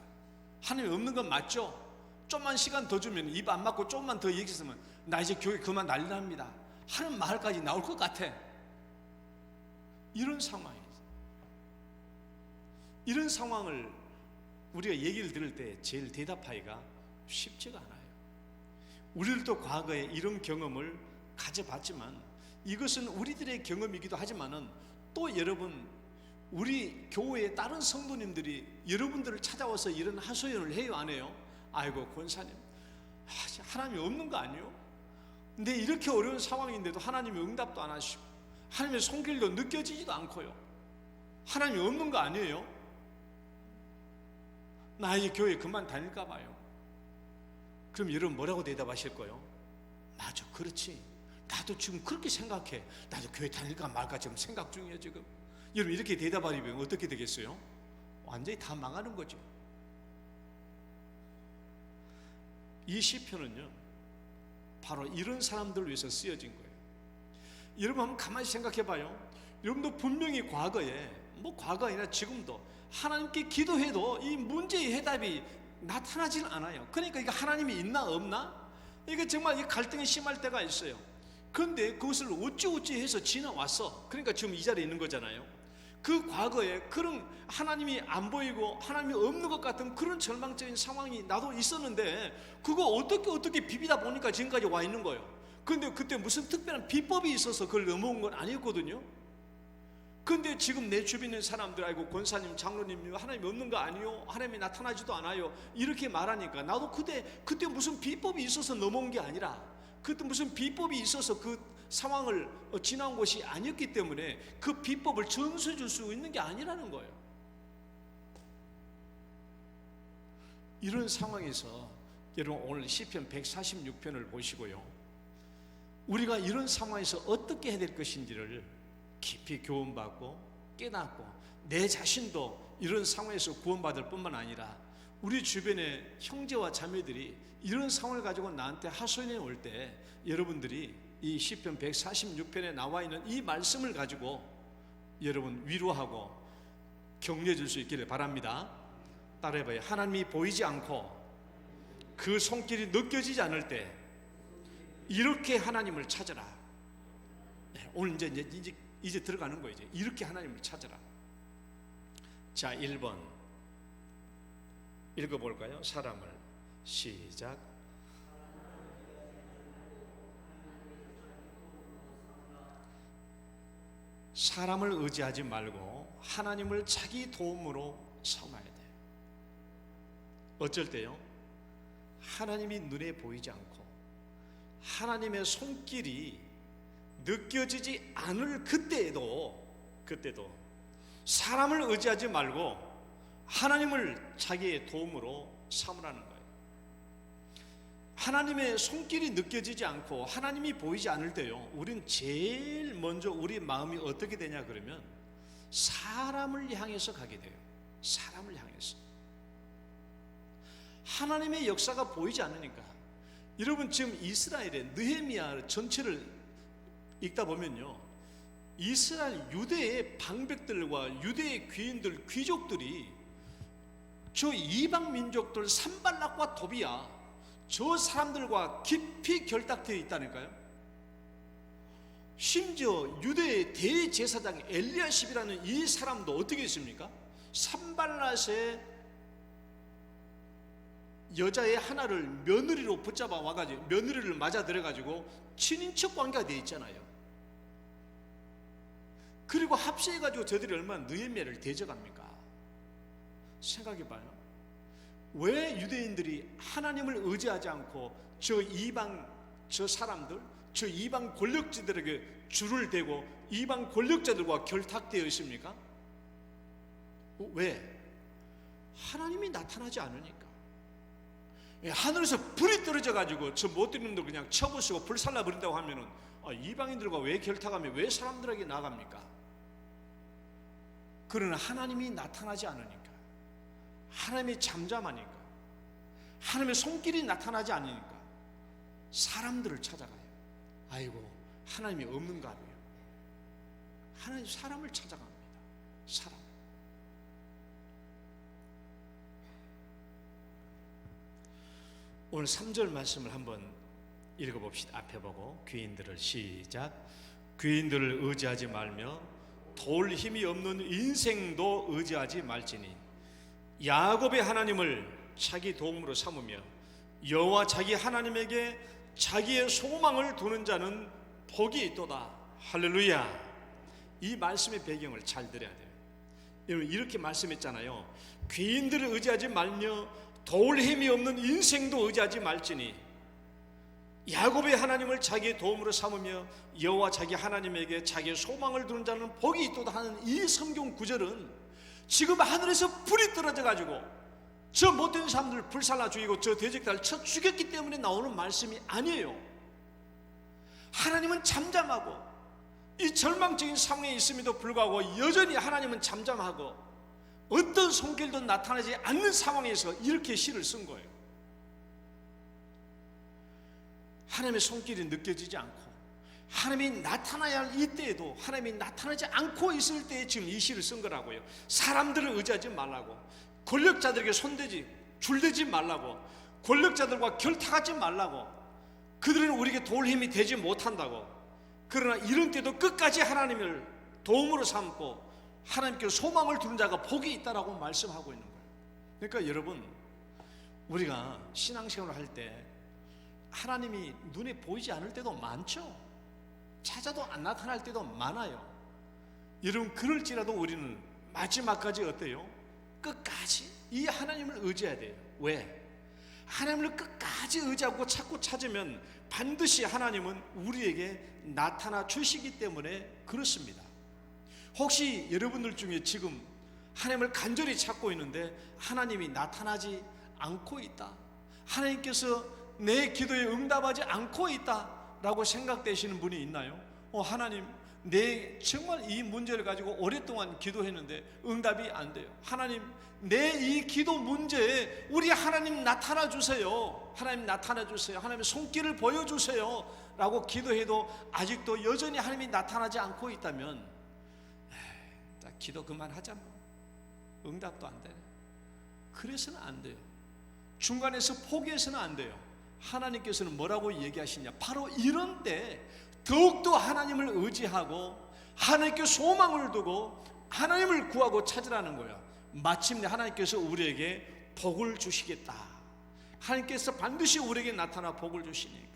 하나님이 없는 건 맞죠? 좀만 시간 더 주면, 입 안 막고 조금만 더 얘기했으면 나 이제 교회 그만 난리 납니다 하는 말까지 나올 것 같아. 이런 상황이에요. 이런 상황을 우리가 얘기를 들을 때 제일 대답하기가 쉽지가 않아요. 우리들도 과거에 이런 경험을 가져봤지만, 이것은 우리들의 경험이기도 하지만은 또 여러분, 우리 교회의 다른 성도님들이 여러분들을 찾아와서 이런 하소연을 해요, 안 해요? 아이고 권사님, 하나님이 없는 거 아니에요? 근데 이렇게 어려운 상황인데도 하나님이 응답도 안 하시고 하나님의 손길도 느껴지지도 않고요. 하나님이 없는 거 아니에요? 나 이제 교회 그만 다닐까 봐요. 그럼 여러분 뭐라고 대답하실 거예요? 맞아, 그렇지. 나도 지금 그렇게 생각해. 나도 교회 다닐까 말까 지금 생각 중이에요 지금. 여러분 이렇게 대답하면 어떻게 되겠어요? 완전히 다 망하는 거죠. 이 시편은요, 바로 이런 사람들을 위해서 쓰여진 거예요. 여러분 한번 가만히 생각해 봐요. 여러분도 분명히 과거에, 과거 아니라 지금도 하나님께 기도해도 이 문제의 해답이 나타나질 않아요. 그러니까 이게 하나님이 있나 없나? 이게 정말 이 갈등이 심할 때가 있어요. 그런데 그것을 어찌어찌 해서 지나왔어. 그러니까 지금 이 자리에 있는 거잖아요. 그 과거에 그런 하나님이 안 보이고 하나님이 없는 것 같은 그런 절망적인 상황이 나도 있었는데, 그거 어떻게 비비다 보니까 지금까지 와 있는 거예요. 그런데 그때 무슨 특별한 비법이 있어서 그걸 넘어온 건 아니었거든요. 근데 지금 내 주변에 있는 사람들, 아이고 권사님, 장로님, 하나님이 없는 거 아니요? 하나님이 나타나지도 않아요. 이렇게 말하니까 나도 그때 무슨 비법이 있어서 넘어온 게 아니라, 그때 무슨 비법이 있어서 그 상황을 지나온 것이 아니었기 때문에 그 비법을 전수해 줄 수 있는 게 아니라는 거예요. 이런 상황에서 여러분 오늘 시편 146편을 보시고요, 우리가 이런 상황에서 어떻게 해야 될 것인지를 깊이 교훈받고 깨닫고, 내 자신도 이런 상황에서 구원받을 뿐만 아니라 우리 주변의 형제와 자매들이 이런 상황을 가지고 나한테 하소연해 올 때 여러분들이 이 시편 146편에 나와 있는 이 말씀을 가지고 여러분 위로하고 격려해 줄 수 있기를 바랍니다. 따라해봐요. 하나님이 보이지 않고 그 손길이 느껴지지 않을 때 이렇게 하나님을 찾아라. 네, 오늘 이제 들어가는 거예요. 이렇게 하나님을 찾아라. 자, 1번 읽어볼까요? 사람을. 시작. 사람을 의지하지 말고 하나님을 자기 도움으로 삼아야 돼요. 어쩔 때요, 하나님이 눈에 보이지 않고 하나님의 손길이 느껴지지 않을 그때도 사람을 의지하지 말고 하나님을 자기의 도움으로 삼으라는 거예요. 하나님의 손길이 느껴지지 않고 하나님이 보이지 않을 때요, 우린 제일 먼저 우리 마음이 어떻게 되냐 그러면 사람을 향해서 가게 돼요. 사람을 향해서. 하나님의 역사가 보이지 않으니까. 여러분, 지금 이스라엘의 느헤미야 전체를 읽다 보면요, 이스라엘 유대의 방백들과 유대의 귀인들, 귀족들이 저 이방 민족들 산발락과 도비야, 저 사람들과 깊이 결탁되어 있다니까요. 심지어 유대의 대제사장 엘리야십이라는 이 사람도 어떻게 했습니까? 산발랏의 여자의 하나를 며느리로 붙잡아 와가지고 며느리를 맞아들여가지고 친인척 관계가 되어 있잖아요. 그리고 합세해가지고 저들이 얼마나 느헤미야를 대적합니까? 생각해봐요. 왜 유대인들이 하나님을 의지하지 않고 저 사람들, 저 이방 권력자들에게 줄을 대고 이방 권력자들과 결탁되어 있습니까? 왜? 하나님이 나타나지 않으니까. 하늘에서 불이 떨어져가지고 저 못된 놈들 그냥 쳐부수고 불살라 버린다고 하면은 이방인들과 왜 결탁하며 왜 사람들에게 나갑니까? 그러나 하나님이 나타나지 않으니까, 하나님이 잠잠하니까, 하나님의 손길이 나타나지 않으니까 사람들을 찾아가요. 아이고, 하나님이 없는가 봐요. 하나님 사람을 찾아갑니다. 사람. 오늘 3절 말씀을 한번 읽어봅시다. 앞에 보고 귀인들을 시작. 귀인들을 의지하지 말며 도울 힘이 없는 인생도 의지하지 말지니 야곱의 하나님을 자기 도움으로 삼으며 여호와 자기 하나님에게 자기의 소망을 두는 자는 복이 있도다. 할렐루야. 이 말씀의 배경을 잘 들어야 돼요. 여러분, 이렇게 말씀했잖아요. 귀인들을 의지하지 말며 도울 힘이 없는 인생도 의지하지 말지니 야곱의 하나님을 자기의 도움으로 삼으며 여호와 자기 하나님에게 자기의 소망을 두는 자는 복이 있도다 하는 이 성경 구절은 지금 하늘에서 불이 떨어져 가지고 저 못된 사람들 불살라 죽이고 저 대적들을 쳐 죽였기 때문에 나오는 말씀이 아니에요. 하나님은 잠잠하고 이 절망적인 상황에 있음에도 불구하고 여전히 하나님은 잠잠하고 어떤 손길도 나타나지 않는 상황에서 이렇게 시를 쓴 거예요. 하나님의 손길이 느껴지지 않고 하나님이 나타나야 할 이때에도 하나님이 나타나지 않고 있을 때에 지금 이 시를 쓴 거라고요. 사람들을 의지하지 말라고, 권력자들에게 줄대지 말라고, 권력자들과 결탁하지 말라고, 그들은 우리에게 도울 힘이 되지 못한다고. 그러나 이런 때도 끝까지 하나님을 도움으로 삼고 하나님께 소망을 두는 자가 복이 있다라고 말씀하고 있는 거예요. 그러니까 여러분, 우리가 신앙생활을 할 때 하나님이 눈에 보이지 않을 때도 많죠. 찾아도 안 나타날 때도 많아요. 여러분, 그럴지라도 우리는 마지막까지 어때요? 끝까지 이 하나님을 의지해야 돼요. 왜? 하나님을 끝까지 의지하고 찾고 찾으면 반드시 하나님은 우리에게 나타나 주시기 때문에 그렇습니다. 혹시 여러분들 중에 지금 하나님을 간절히 찾고 있는데 하나님이 나타나지 않고 있다, 하나님께서 내 기도에 응답하지 않고 있다라고 생각되시는 분이 있나요? 하나님, 내 정말 이 문제를 가지고 오랫동안 기도했는데 응답이 안 돼요. 하나님, 내 이 기도 문제에 우리 하나님 나타나 주세요. 하나님 나타나 주세요. 하나님의 손길을 보여주세요 라고 기도해도 아직도 여전히 하나님이 나타나지 않고 있다면 기도 그만하자 뭐. 응답도 안 되네. 그래서는 안 돼요. 중간에서 포기해서는 안 돼요. 하나님께서는 뭐라고 얘기하시냐? 바로 이런 때 더욱더 하나님을 의지하고 하나님께 소망을 두고 하나님을 구하고 찾으라는 거예요. 마침내 하나님께서 우리에게 복을 주시겠다. 하나님께서 반드시 우리에게 나타나 복을 주시니까.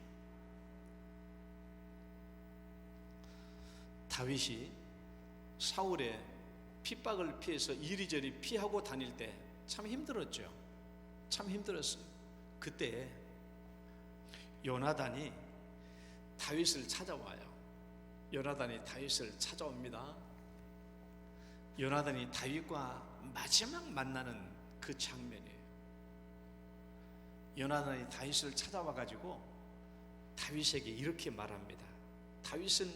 다윗이 사울의 핍박을 피해서 이리저리 피하고 다닐 때 참 힘들었죠. 참 힘들었어요. 그때 요나단이 다윗을 찾아와요. 요나단이 다윗을 찾아옵니다. 요나단이 다윗과 마지막 만나는 그 장면이에요. 요나단이 다윗을 찾아와 가지고 다윗에게 이렇게 말합니다. 다윗은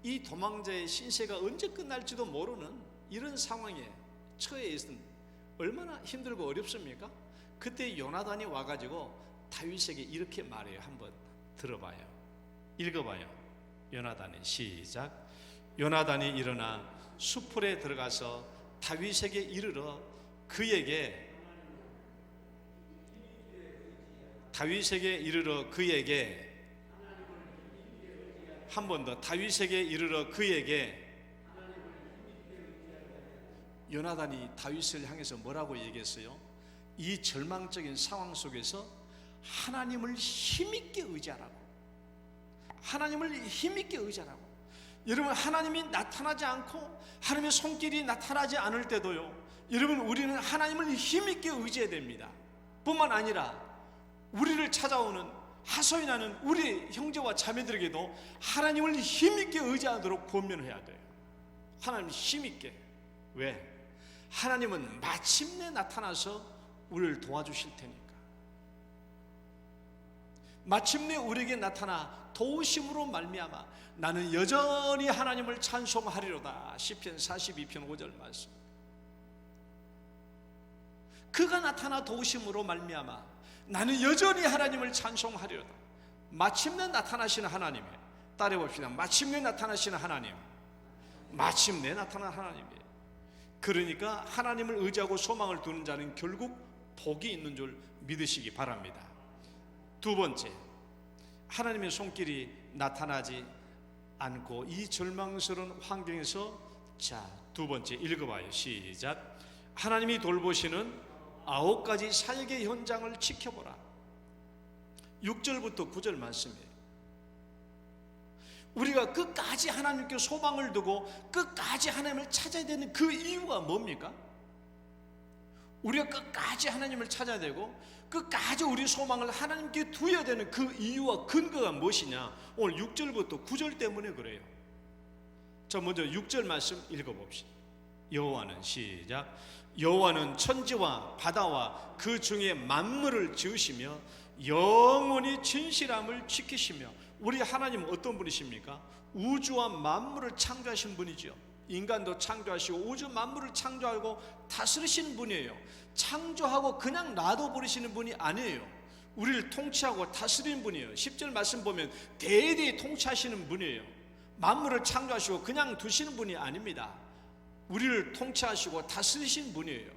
이 도망자의 신세가 언제 끝날지도 모르는 이런 상황에 처해 있은 얼마나 힘들고 어렵습니까? 그때 요나단이 와가지고 다윗에게 이렇게 말해요. 한번 들어봐요. 읽어봐요. 요나단이 시작. 요나단이 일어나 수풀에 들어가서 다윗에게 이르러 그에게 한 번 더 다윗에게 이르러 그에게 요나단이 다윗을 향해서 뭐라고 얘기했어요? 이 절망적인 상황 속에서 하나님을 힘있게 의지하라고. 하나님을 힘있게 의지하라고. 여러분, 하나님이 나타나지 않고 하나님의 손길이 나타나지 않을 때도요, 여러분, 우리는 하나님을 힘있게 의지해야 됩니다. 뿐만 아니라 우리를 찾아오는 하소연하는 우리 형제와 자매들에게도 하나님을 힘있게 의지하도록 권면해야 돼요. 하나님을 힘있게. 왜? 하나님은 마침내 나타나서 우리를 도와주실 테니까. 마침내 우리에게 나타나 도우심으로 말미암아 나는 여전히 하나님을 찬송하리로다. 시편 42편 5절 말씀. 그가 나타나 도우심으로 말미암아 나는 여전히 하나님을 찬송하리로다. 마침내 나타나시는 하나님의, 따라해봅시다. 마침내 나타나시는 하나님. 마침내 나타난 하나님이에요. 그러니까 하나님을 의지하고 소망을 두는 자는 결국 복이 있는 줄 믿으시기 바랍니다. 두 번째, 하나님의 손길이 나타나지 않고 이 절망스러운 환경에서, 자, 두 번째 읽어봐요. 시작. 하나님이 돌보시는 9가지 사역의 현장을 지켜보라. 6절부터 9절 말씀이에요. 우리가 끝까지 하나님께 소망을 두고 끝까지 하나님을 찾아야 되는 그 이유가 뭡니까? 우리가 끝까지 하나님을 찾아야 되고 끝까지 우리 소망을 하나님께 두어야 되는 그 이유와 근거가 무엇이냐? 오늘 6절부터 9절 때문에 그래요. 자, 먼저 6절 말씀 읽어봅시다. 여호와는, 시작. 여호와는 천지와 바다와 그 중에 만물을 지으시며 영원히 진실함을 지키시며. 우리 하나님은 어떤 분이십니까? 우주와 만물을 창조하신 분이죠. 인간도 창조하시고 우주 만물을 창조하고 다스리시는 분이에요. 창조하고 그냥 놔둬버리시는 분이 아니에요. 우리를 통치하고 다스리는 분이에요. 10절 말씀 보면 대대히 통치하시는 분이에요. 만물을 창조하시고 그냥 두시는 분이 아닙니다. 우리를 통치하시고 다스리시는 분이에요.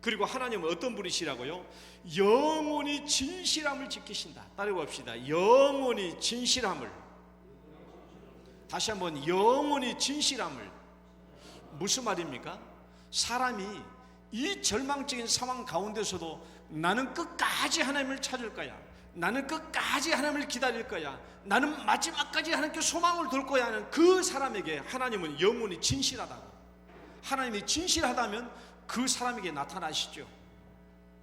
그리고 하나님은 어떤 분이시라고요? 영원히 진실함을 지키신다. 따라해봅시다. 영원히 진실함을. 다시 한번, 영원히 진실함을. 무슨 말입니까? 사람이 이 절망적인 상황 가운데서도 나는 끝까지 하나님을 찾을 거야, 나는 끝까지 하나님을 기다릴 거야, 나는 마지막까지 하나님께 소망을 둘 거야 하는 그 사람에게 하나님은 영원히 진실하다고. 하나님이 진실하다면 그 사람에게 나타나시죠.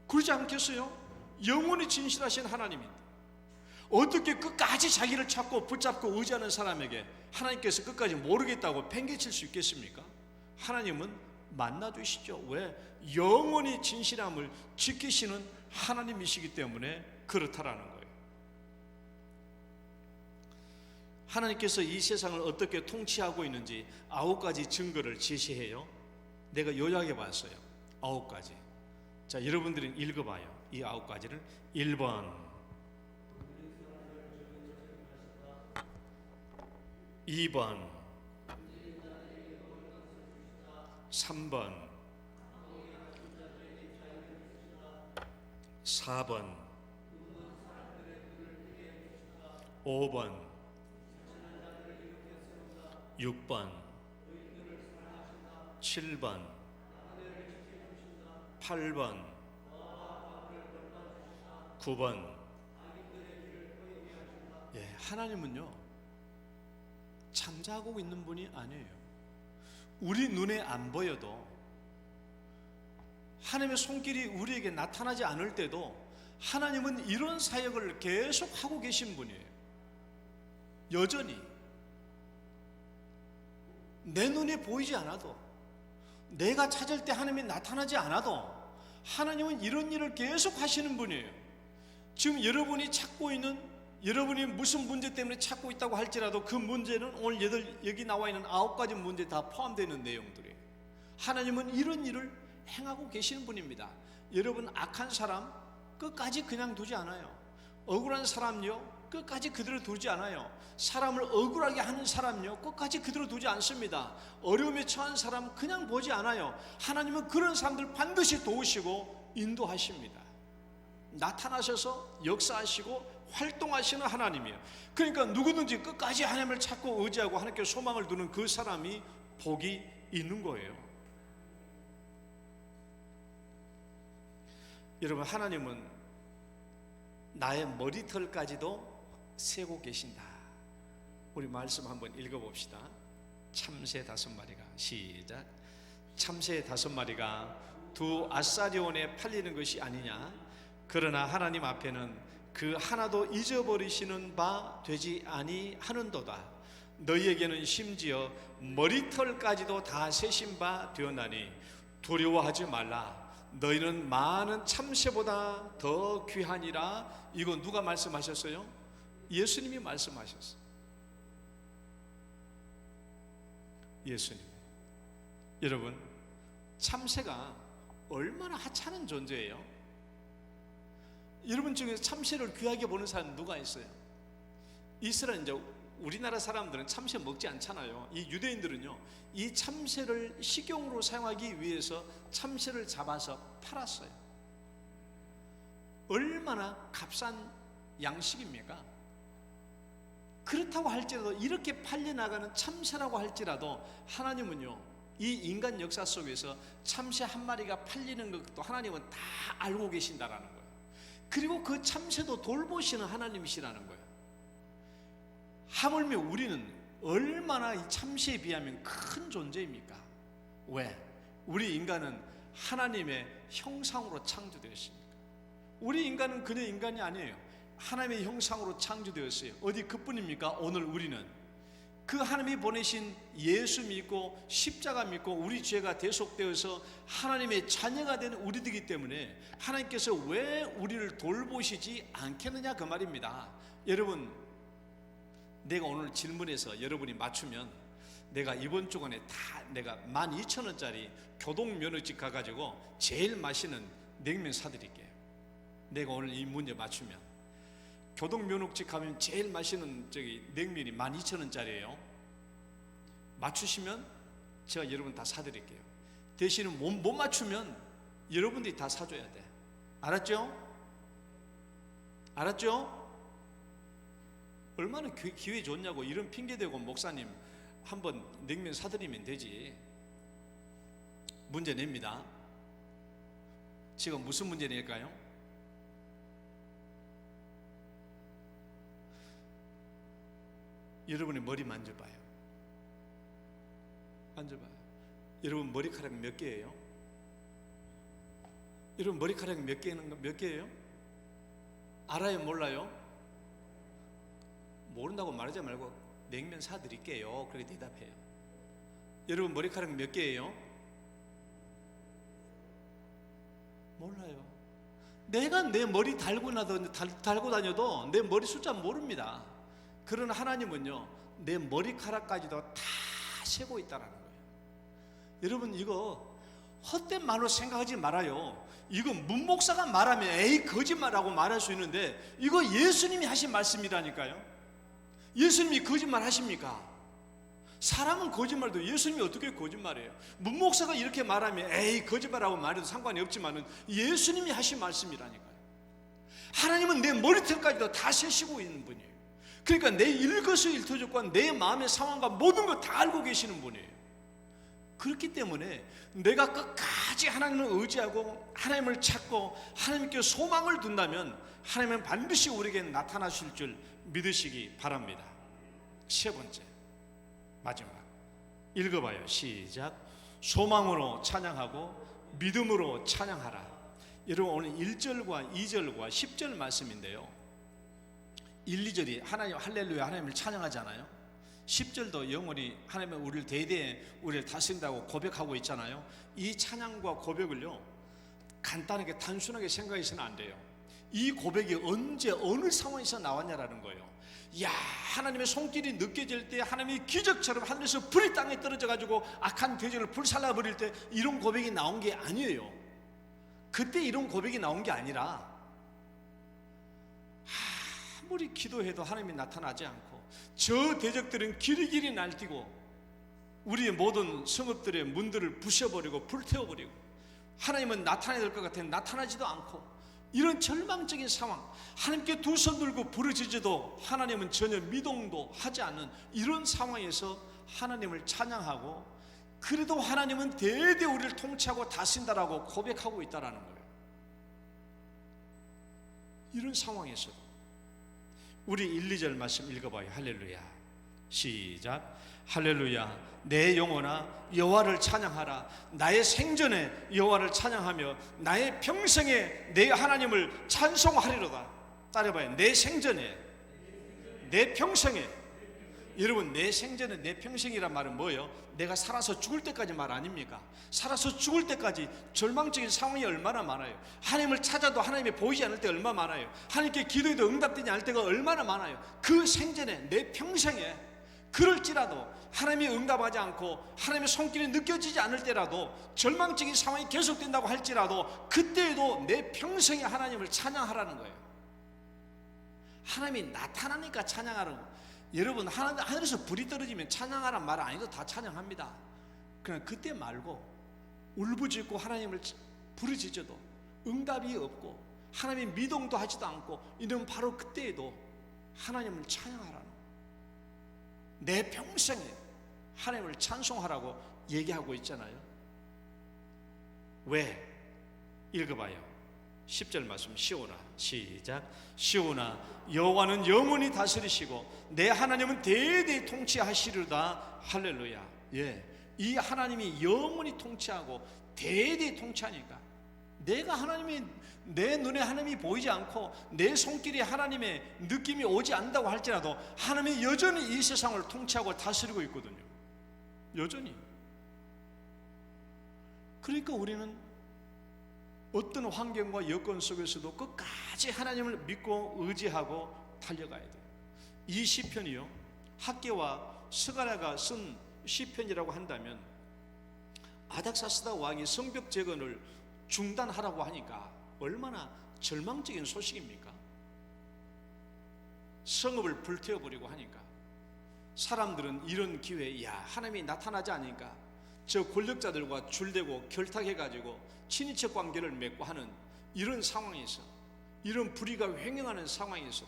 그러지 않겠어요? 영원히 진실하신 하나님인데 어떻게 끝까지 자기를 찾고 붙잡고 의지하는 사람에게 하나님께서 끝까지 모르겠다고 팽개칠 수 있겠습니까? 하나님은 만나주시죠. 왜? 영원히 진실함을 지키시는 하나님이시기 때문에 그렇다라는 거예요. 하나님께서 이 세상을 어떻게 통치하고 있는지 9가지 증거를 제시해요. 내가 요약해 봤어요. 9가지. 자, 여러분들은 읽어봐요. 이 9가지를. 1번, 2번, 3번, 4번, 5번, 6번, 7번, 8번, 9번. 예, 하나님은요 잠자고 있는 분이 아니에요. 우리 눈에 안 보여도 하나님의 손길이 우리에게 나타나지 않을 때도 하나님은 이런 사역을 계속 하고 계신 분이에요. 여전히 내 눈에 보이지 않아도, 내가 찾을 때 하나님이 나타나지 않아도 하나님은 이런 일을 계속 하시는 분이에요. 지금 여러분이 찾고 있는, 여러분이 무슨 문제 때문에 찾고 있다고 할지라도 그 문제는 오늘 여기 나와 있는 9가지 문제에 다 포함되어 있는 내용들이에요. 하나님은 이런 일을 행하고 계시는 분입니다. 여러분, 악한 사람 끝까지 그냥 두지 않아요. 억울한 사람요 끝까지 그대로 두지 않아요. 사람을 억울하게 하는 사람요 끝까지 그대로 두지 않습니다. 어려움에 처한 사람 그냥 보지 않아요. 하나님은 그런 사람들 반드시 도우시고 인도하십니다. 나타나셔서 역사하시고 활동하시는 하나님이에요. 그러니까 누구든지 끝까지 하나님을 찾고 의지하고 하나님께 소망을 두는 그 사람이 복이 있는 거예요. 여러분, 하나님은 나의 머리털까지도 세고 계신다. 우리 말씀 한번 읽어봅시다. 참새 5마리가, 시작. 참새 5마리가 두 아사리온에 팔리는 것이 아니냐. 그러나 하나님 앞에는 그 하나도 잊어버리시는 바 되지 아니하는도다. 너희에게는 심지어 머리털까지도 다 세신 바 되었나니 두려워하지 말라. 너희는 많은 참새보다 더 귀하니라. 이거 누가 말씀하셨어요? 예수님이 말씀하셨어요. 예수님. 여러분, 참새가 얼마나 하찮은 존재예요? 여러분 중에서 참새를 귀하게 보는 사람 누가 있어요? 이스라엘, 이제 우리나라 사람들은 참새 먹지 않잖아요. 이 유대인들은요, 이 참새를 식용으로 사용하기 위해서 참새를 잡아서 팔았어요. 얼마나 값싼 양식입니까? 그렇다고 할지라도, 이렇게 팔려나가는 참새라고 할지라도 하나님은요, 이 인간 역사 속에서 참새 한 마리가 팔리는 것도 하나님은 다 알고 계신다라는 거예요. 그리고 그 참새도 돌보시는 하나님이시라는 거예요. 하물며 우리는 얼마나 이 참새에 비하면 큰 존재입니까? 왜? 우리 인간은 하나님의 형상으로 창조되었습니다. 우리 인간은 그냥 인간이 아니에요. 하나님의 형상으로 창조되었어요. 어디 그뿐입니까? 오늘 우리는 그 하나님이 보내신 예수 믿고 십자가 믿고 우리 죄가 대속되어서 하나님의 자녀가 된 우리들이기 때문에 하나님께서 왜 우리를 돌보시지 않겠느냐, 그 말입니다. 여러분, 내가 오늘 질문해서 여러분이 맞추면 내가 이번 주간에 다 내가 12,000원짜리 교동면허증 가가지고 제일 맛있는 냉면 사드릴게요. 내가 오늘 이 문제 맞추면 교동면허증 가면 제일 맛있는 냉면이 12,000원짜리예요. 맞추시면 제가 여러분 다 사드릴게요. 대신에 못 맞추면 여러분들이 다 사줘야 돼. 알았죠? 알았죠? 얼마나 기회 좋냐고. 이런 핑계대고 목사님 한번 냉면 사드리면 되지. 문제 냅니다. 지금 무슨 문제 낼까요? 여러분의 머리 만져봐요. 만져봐요. 여러분 머리카락 몇 개예요? 여러분 머리카락 몇 개예요? 알아요? 몰라요? 모른다고 말하지 말고 냉면 사드릴게요. 그렇게 대답해요. 여러분 머리카락 몇 개예요? 몰라요. 내가 내 머리 달고 다녀도 내 머리 숫자 모릅니다. 그러나 하나님은요, 내 머리카락까지도 다 세고 있다라는 거예요. 여러분, 이거 헛된 말로 생각하지 말아요. 이거 문목사가 말하면 에이 거짓말하고 말할 수 있는데 이거 예수님이 하신 말씀이라니까요. 예수님이 거짓말 하십니까? 사람은 거짓말도 예수님이 어떻게 거짓말해요? 문목사가 이렇게 말하면 에이 거짓말하고 말해도 상관이 없지만은 예수님이 하신 말씀이라니까요. 하나님은 내 머리털까지도 다 세시고 있는 분이에요. 그러니까 내 일거수일투족과 내 마음의 상황과 모든 걸 다 알고 계시는 분이에요. 그렇기 때문에 내가 끝까지 하나님을 의지하고 하나님을 찾고 하나님께 소망을 둔다면 하나님은 반드시 우리에게 나타나실 줄 믿으시기 바랍니다. 세 번째, 마지막, 읽어봐요. 시작. 소망으로 찬양하고 믿음으로 찬양하라. 여러분 오늘 1절과 2절과 10절 말씀인데요, 1, 2절이 하나님 할렐루야 하나님을 찬양하잖아요. 10절도 영원히 하나님은 우리를 대대에 우리를 다스린다고 고백하고 있잖아요. 이 찬양과 고백을요 간단하게 단순하게 생각해서는 안 돼요. 이 고백이 언제 어느 상황에서 나왔냐라는 거예요. 야, 하나님의 손길이 느껴질 때, 하나님이 기적처럼 하늘에서 불이 땅에 떨어져 가지고 악한 대적을 불살라 버릴 때 이런 고백이 나온 게 아니에요. 그때 이런 고백이 나온 게 아니라 아무리 기도해도 하나님이 나타나지 않고 저 대적들은 길이길이 날뛰고 우리의 모든 성읍들의 문들을 부셔버리고 불태워버리고 하나님은 나타나야 될 것 같아 나타나지도 않고 이런 절망적인 상황, 하나님께 두 손 들고 부르짖어도 하나님은 전혀 미동도 하지 않는 이런 상황에서 하나님을 찬양하고, 그래도 하나님은 대대 우리를 통치하고 다스린다라고 고백하고 있다라는 거예요. 이런 상황에서도 우리 1, 2절 말씀 읽어봐요. 할렐루야. 시작. 할렐루야. 내 영혼아 여호와를 찬양하라. 나의 생전에 여호와를 찬양하며 나의 평생에 내 하나님을 찬송하리로다. 따라해봐요. 내 생전에, 내 평생에. 여러분, 내 생전에 내 평생이란 말은 뭐예요? 내가 살아서 죽을 때까지 말 아닙니까? 살아서 죽을 때까지 절망적인 상황이 얼마나 많아요. 하나님을 찾아도 하나님이 보이지 않을 때 얼마나 많아요. 하나님께 기도해도 응답되지 않을 때가 얼마나 많아요. 그 생전에 내 평생에, 그럴지라도 하나님이 응답하지 않고 하나님의 손길이 느껴지지 않을 때라도, 절망적인 상황이 계속된다고 할지라도 그때에도 내 평생에 하나님을 찬양하라는 거예요. 하나님이 나타나니까 찬양하라는 거예요. 여러분, 하늘에서 불이 떨어지면 찬양하란 말 아니도 다 찬양합니다. 그러나 그때 말고 울부짖고 하나님을 부르짖어도 응답이 없고 하나님이 미동도 하지도 않고 이러면 바로 그때에도 하나님을 찬양하라는 거예요. 내 평생에 하나님을 찬송하라고 얘기하고 있잖아요. 왜? 읽어봐요. 10절 말씀 시오나. 시작. 시오나 여호와는 영원히 다스리시고 내 하나님은 대대히 통치하시리로다. 할렐루야. 예, 이 하나님이 영원히 통치하고 대대히 통치하니까 내가 하나님이, 내 눈에 하나님이 보이지 않고 내 손길이 하나님의 느낌이 오지 않는다고 할지라도 하나님이 여전히 이 세상을 통치하고 다스리고 있거든요. 여전히. 그러니까 우리는 어떤 환경과 여건 속에서도 끝까지 하나님을 믿고 의지하고 달려가야 돼요. 이 시편이요, 학개와 스가랴가 쓴 시편이라고 한다면 아닥사스다 왕이 성벽 재건을 중단하라고 하니까 얼마나 절망적인 소식입니까? 성읍을 불태워버리고 하니까 사람들은 이런 기회에, 야, 하나님이 나타나지 않으니까 저 권력자들과 줄대고 결탁해가지고 친인척 관계를 맺고 하는 이런 상황에서, 이런 불의가 횡행하는 상황에서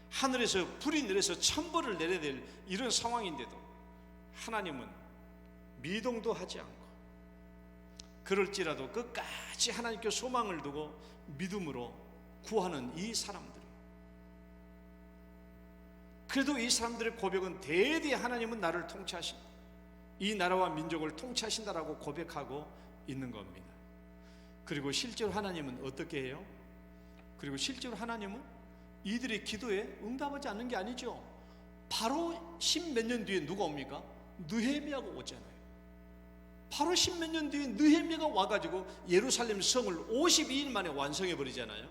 하늘에서 불이 내려서 천벌을 내려야 될 이런 상황인데도 하나님은 미동도 하지 않고, 그럴지라도 끝까지 하나님께 소망을 두고 믿음으로 구하는 이 사람들, 그래도 이 사람들의 고백은 대대히 하나님은 나를 통치하신다, 이 나라와 민족을 통치하신다라고 고백하고 있는 겁니다. 그리고 실제로 하나님은 어떻게 해요? 그리고 실제로 하나님은 이들의 기도에 응답하지 않는 게 아니죠. 바로 십몇 년 뒤에 누가 옵니까? 느헤미야가 오잖아요. 바로 십몇 년 뒤에 느헤미야가 와가지고 예루살렘 성을 52일 만에 완성해 버리잖아요.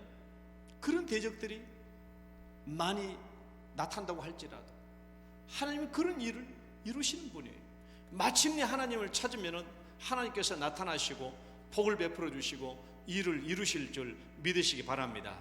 그런 대적들이 많이 나타난다고 할지라도 하나님이 그런 일을 이루시는 분이에요. 마침내 하나님을 찾으면 하나님께서 나타나시고 복을 베풀어 주시고 일을 이루실 줄 믿으시기 바랍니다.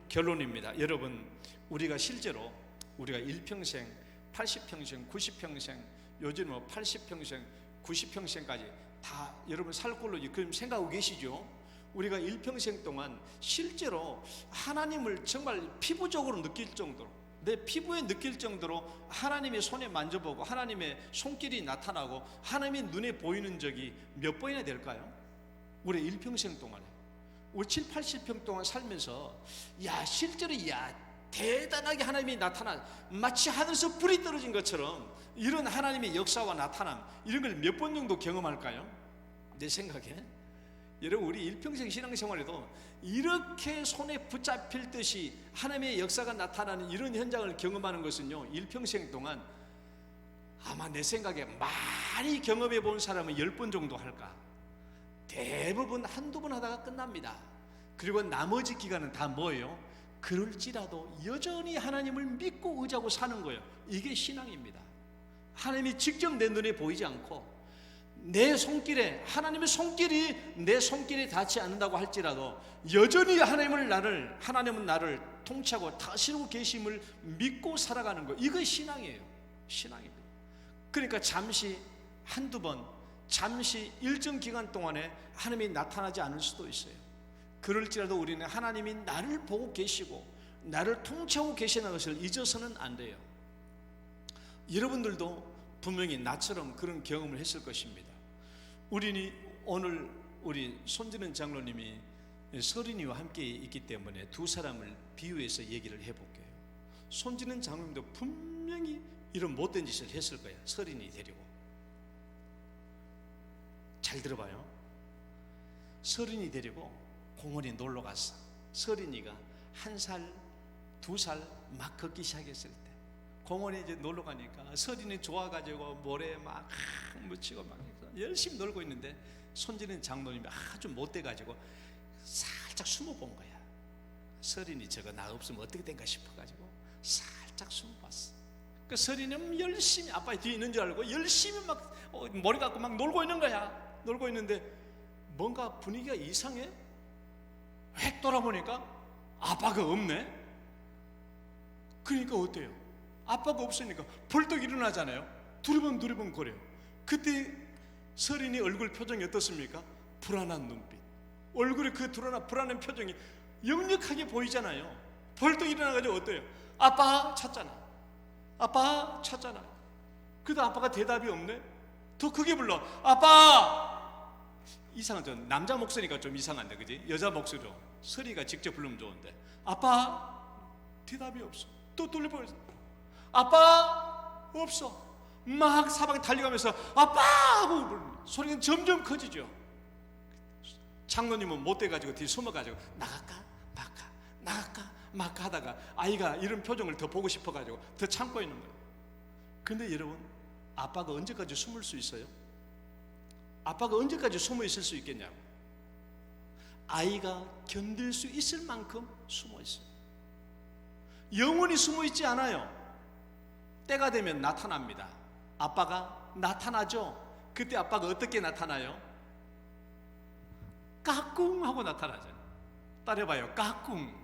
결론입니다. 여러분, 우리가 실제로 우리가 일평생, 80평생, 90평생, 요즘은 80평생, 90평생까지 다 여러분 살 걸로 그럼 생각하고 계시죠? 우리가 일평생 동안 실제로 하나님을 정말 피부적으로 느낄 정도로, 내 피부에 느낄 정도로 하나님의 손에 만져보고 하나님의 손길이 나타나고 하나님의 눈에 보이는 적이 몇 번이나 될까요? 우리 일평생 동안에 우리 7, 80평 동안 살면서, 야, 실제로, 야, 대단하게 하나님이 나타나 마치 하늘에서 불이 떨어진 것처럼 이런 하나님의 역사와 나타남, 이런 걸 몇 번 정도 경험할까요? 내 생각에 여러분, 우리 일평생 신앙생활에도 이렇게 손에 붙잡힐 듯이 하나님의 역사가 나타나는 이런 현장을 경험하는 것은요, 일평생 동안 아마 내 생각에 많이 경험해 본 사람은 10번 정도 할까. 대부분 한두 번 하다가 끝납니다. 그리고 나머지 기간은 다 뭐예요? 그럴지라도 여전히 하나님을 믿고 의지하고 사는 거예요. 이게 신앙입니다. 하나님이 직접 내 눈에 보이지 않고 내 손길에, 하나님의 손길이 내 손길에 닿지 않는다고 할지라도 여전히 하나님은 나를 통치하고 다스리고 계심을 믿고 살아가는 거, 이거 신앙이에요. 신앙입니다. 그러니까 잠시 한두 번, 잠시 일정 기간 동안에 하나님이 나타나지 않을 수도 있어요. 그럴지라도 우리는 하나님이 나를 보고 계시고 나를 통치하고 계시는 것을 잊어서는 안 돼요. 여러분들도 분명히 나처럼 그런 경험을 했을 것입니다. 오늘 우리 손지는 장로님이 서린이와 함께 있기 때문에 두 사람을 비유해서 얘기를 해볼게요. 손지는 장로님도 분명히 이런 못된 짓을 했을 거예요. 서린이 데리고. 잘 들어봐요. 서린이 데리고 공원에 놀러 갔어. 서린이가 1살, 2살 막 걷기 시작했을 때 공원에 이제 놀러 가니까 서린이 좋아가지고 모래에 막 묻히고 막 열심히 놀고 있는데 손지는 장로님이 아주 못돼가지고 살짝 숨어본 거야. 서린이 저거 나 없으면 어떻게 된가 싶어가지고 살짝 숨어봤어. 그 서린이는 열심히 아빠 뒤에 있는 줄 알고 열심히 막 머리 갖고 막 놀고 있는 거야. 놀고 있는데 뭔가 분위기가 이상해. 획 돌아보니까 아빠가 없네. 그러니까 어때요? 아빠가 없으니까 벌떡 일어나잖아요. 두리번두리번 거려요. 그때 서린이 얼굴 표정이 어떻습니까? 불안한 눈빛. 얼굴에 그 불안한 표정이 역력하게 보이잖아요. 벌떡 일어나가지고 어때요? 아빠 찾잖아. 아빠 찾잖아. 그래도 아빠가 대답이 없네. 더 크게 불러. 아빠! 이상하죠. 남자 목소리가 좀 이상한데, 그지? 여자 목소리로 서리가 직접 부르면 좋은데, 아빠! 대답이 없어. 또 돌려보면서 아빠! 없어. 막 사방에 달려가면서 아빠! 하고 소리가 점점 커지죠. 장로님은 못돼가지고 뒤에 숨어가지고 나갈까 말까 나갈까 말까 하다가 아이가 이런 표정을 더 보고 싶어가지고 더 참고 있는 거예요. 근데 여러분, 아빠가 언제까지 숨을 수 있어요? 아빠가 언제까지 숨어 있을 수 있겠냐고. 아이가 견딜 수 있을 만큼 숨어 있어요. 영원히 숨어 있지 않아요. 때가 되면 나타납니다. 아빠가 나타나죠. 그때 아빠가 어떻게 나타나요? 까꿍 하고 나타나죠. 따라해봐요. 까꿍.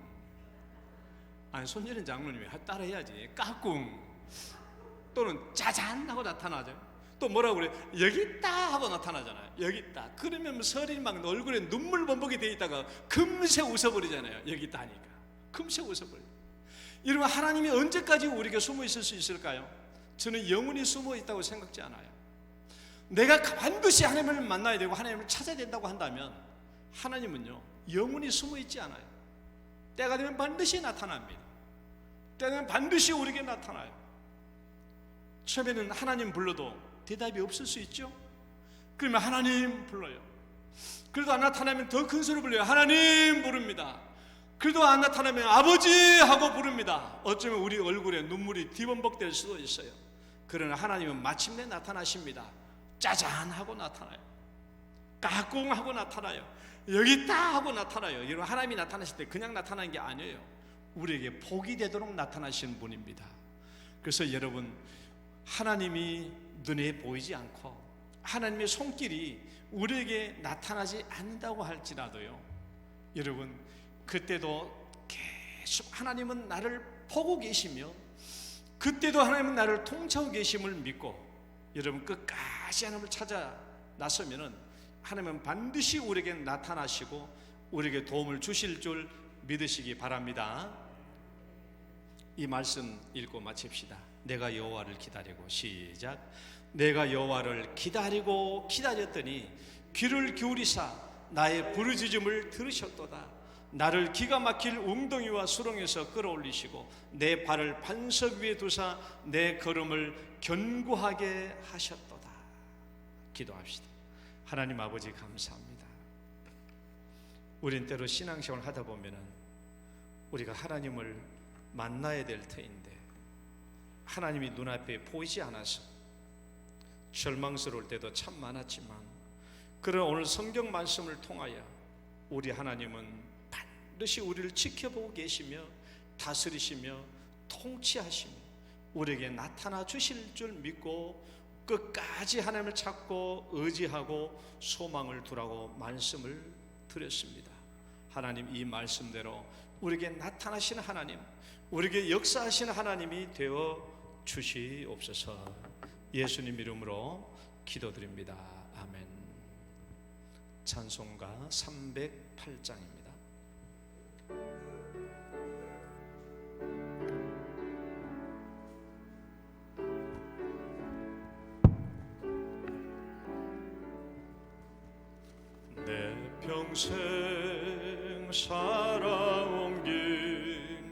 아니, 손예린 장로님이 따라해야지. 까꿍. 또는 짜잔 하고 나타나죠. 또 뭐라고 그래? 여기 있다 하고 나타나잖아요. 여기 있다. 그러면 서린이 막 얼굴에 눈물 범벅이 돼 있다가 금세 웃어버리잖아요. 여기 있다 하니까 금세 웃어버려요. 여러분, 하나님이 언제까지 우리에게 숨어 있을 수 있을까요? 저는 영원히 숨어 있다고 생각지 않아요. 내가 반드시 하나님을 만나야 되고 하나님을 찾아야 된다고 한다면 하나님은요, 영원히 숨어 있지 않아요. 때가 되면 반드시 나타납니다. 때가 되면 반드시 우리에게 나타나요. 처음에는 하나님 불러도 대답이 없을 수 있죠. 그러면 하나님 불러요. 그래도 안 나타나면 더 큰 소리 불러요. 하나님 부릅니다. 그래도 안 나타나면 아버지 하고 부릅니다. 어쩌면 우리 얼굴에 눈물이 뒤범벅될 수도 있어요. 그러나 하나님은 마침내 나타나십니다. 짜잔 하고 나타나요. 까꿍 하고 나타나요. 여기 있다 하고 나타나요. 여러분, 하나님이 나타나실 때 그냥 나타나는 게 아니에요. 우리에게 복이 되도록 나타나시는 분입니다. 그래서 여러분, 하나님이 눈에 보이지 않고 하나님의 손길이 우리에게 나타나지 않는다고 할지라도요, 여러분, 그때도 계속 하나님은 나를 보고 계시며 그때도 하나님은 나를 통치하고 계심을 믿고 여러분 끝까지 하나님을 찾아 나서면은 하나님은 반드시 우리에게 나타나시고 우리에게 도움을 주실 줄 믿으시기 바랍니다. 이 말씀 읽고 마칩시다. 내가 여호와를 기다리고, 시작. 내가 여호와를 기다리고 기다렸더니 귀를 기울이사 나의 부르짖음을 들으셨도다. 나를 기가 막힐 웅덩이와 수렁에서 끌어올리시고 내 발을 반석 위에 두사 내 걸음을 견고하게 하셨도다. 기도합시다. 하나님 아버지 감사합니다. 우린 때로 신앙생활 하다 보면은 우리가 하나님을 만나야 될 터인데 하나님이 눈앞에 보이지 않아서 절망스러울 때도 참 많았지만, 그러나 오늘 성경 말씀을 통하여 우리 하나님은 반드시 우리를 지켜보고 계시며 다스리시며 통치하시며 우리에게 나타나 주실 줄 믿고 끝까지 하나님을 찾고 의지하고 소망을 두라고 말씀을 드렸습니다. 하나님, 이 말씀대로 우리에게 나타나시는 하나님, 우리에게 역사하시는 하나님이 되어 주시옵소서. 예수님 이름으로 기도드립니다. 아멘. 찬송가 308장입니다. 내 평생 살아온 길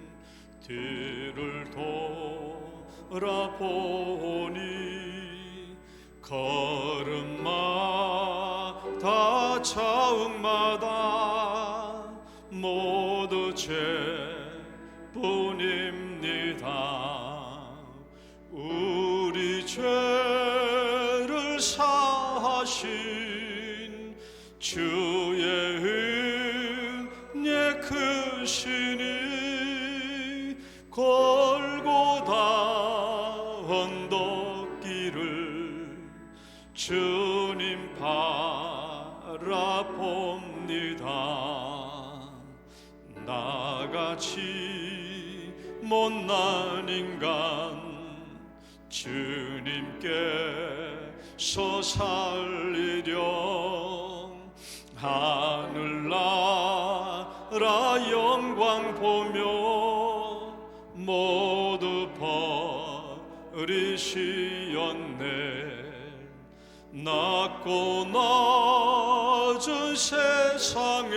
뒤를 돌아보니 걸음마다 자욱마다 모두 죄뿐입니다. 우리 죄를 사하신 주의 은혜 크시니 골고다 언덕길을 주님 바라봅니다. 나같이 못난 인간 주님께서 살리려 하늘나라 영광 보며 모두 버리시었네. 낮고 낮은 세상에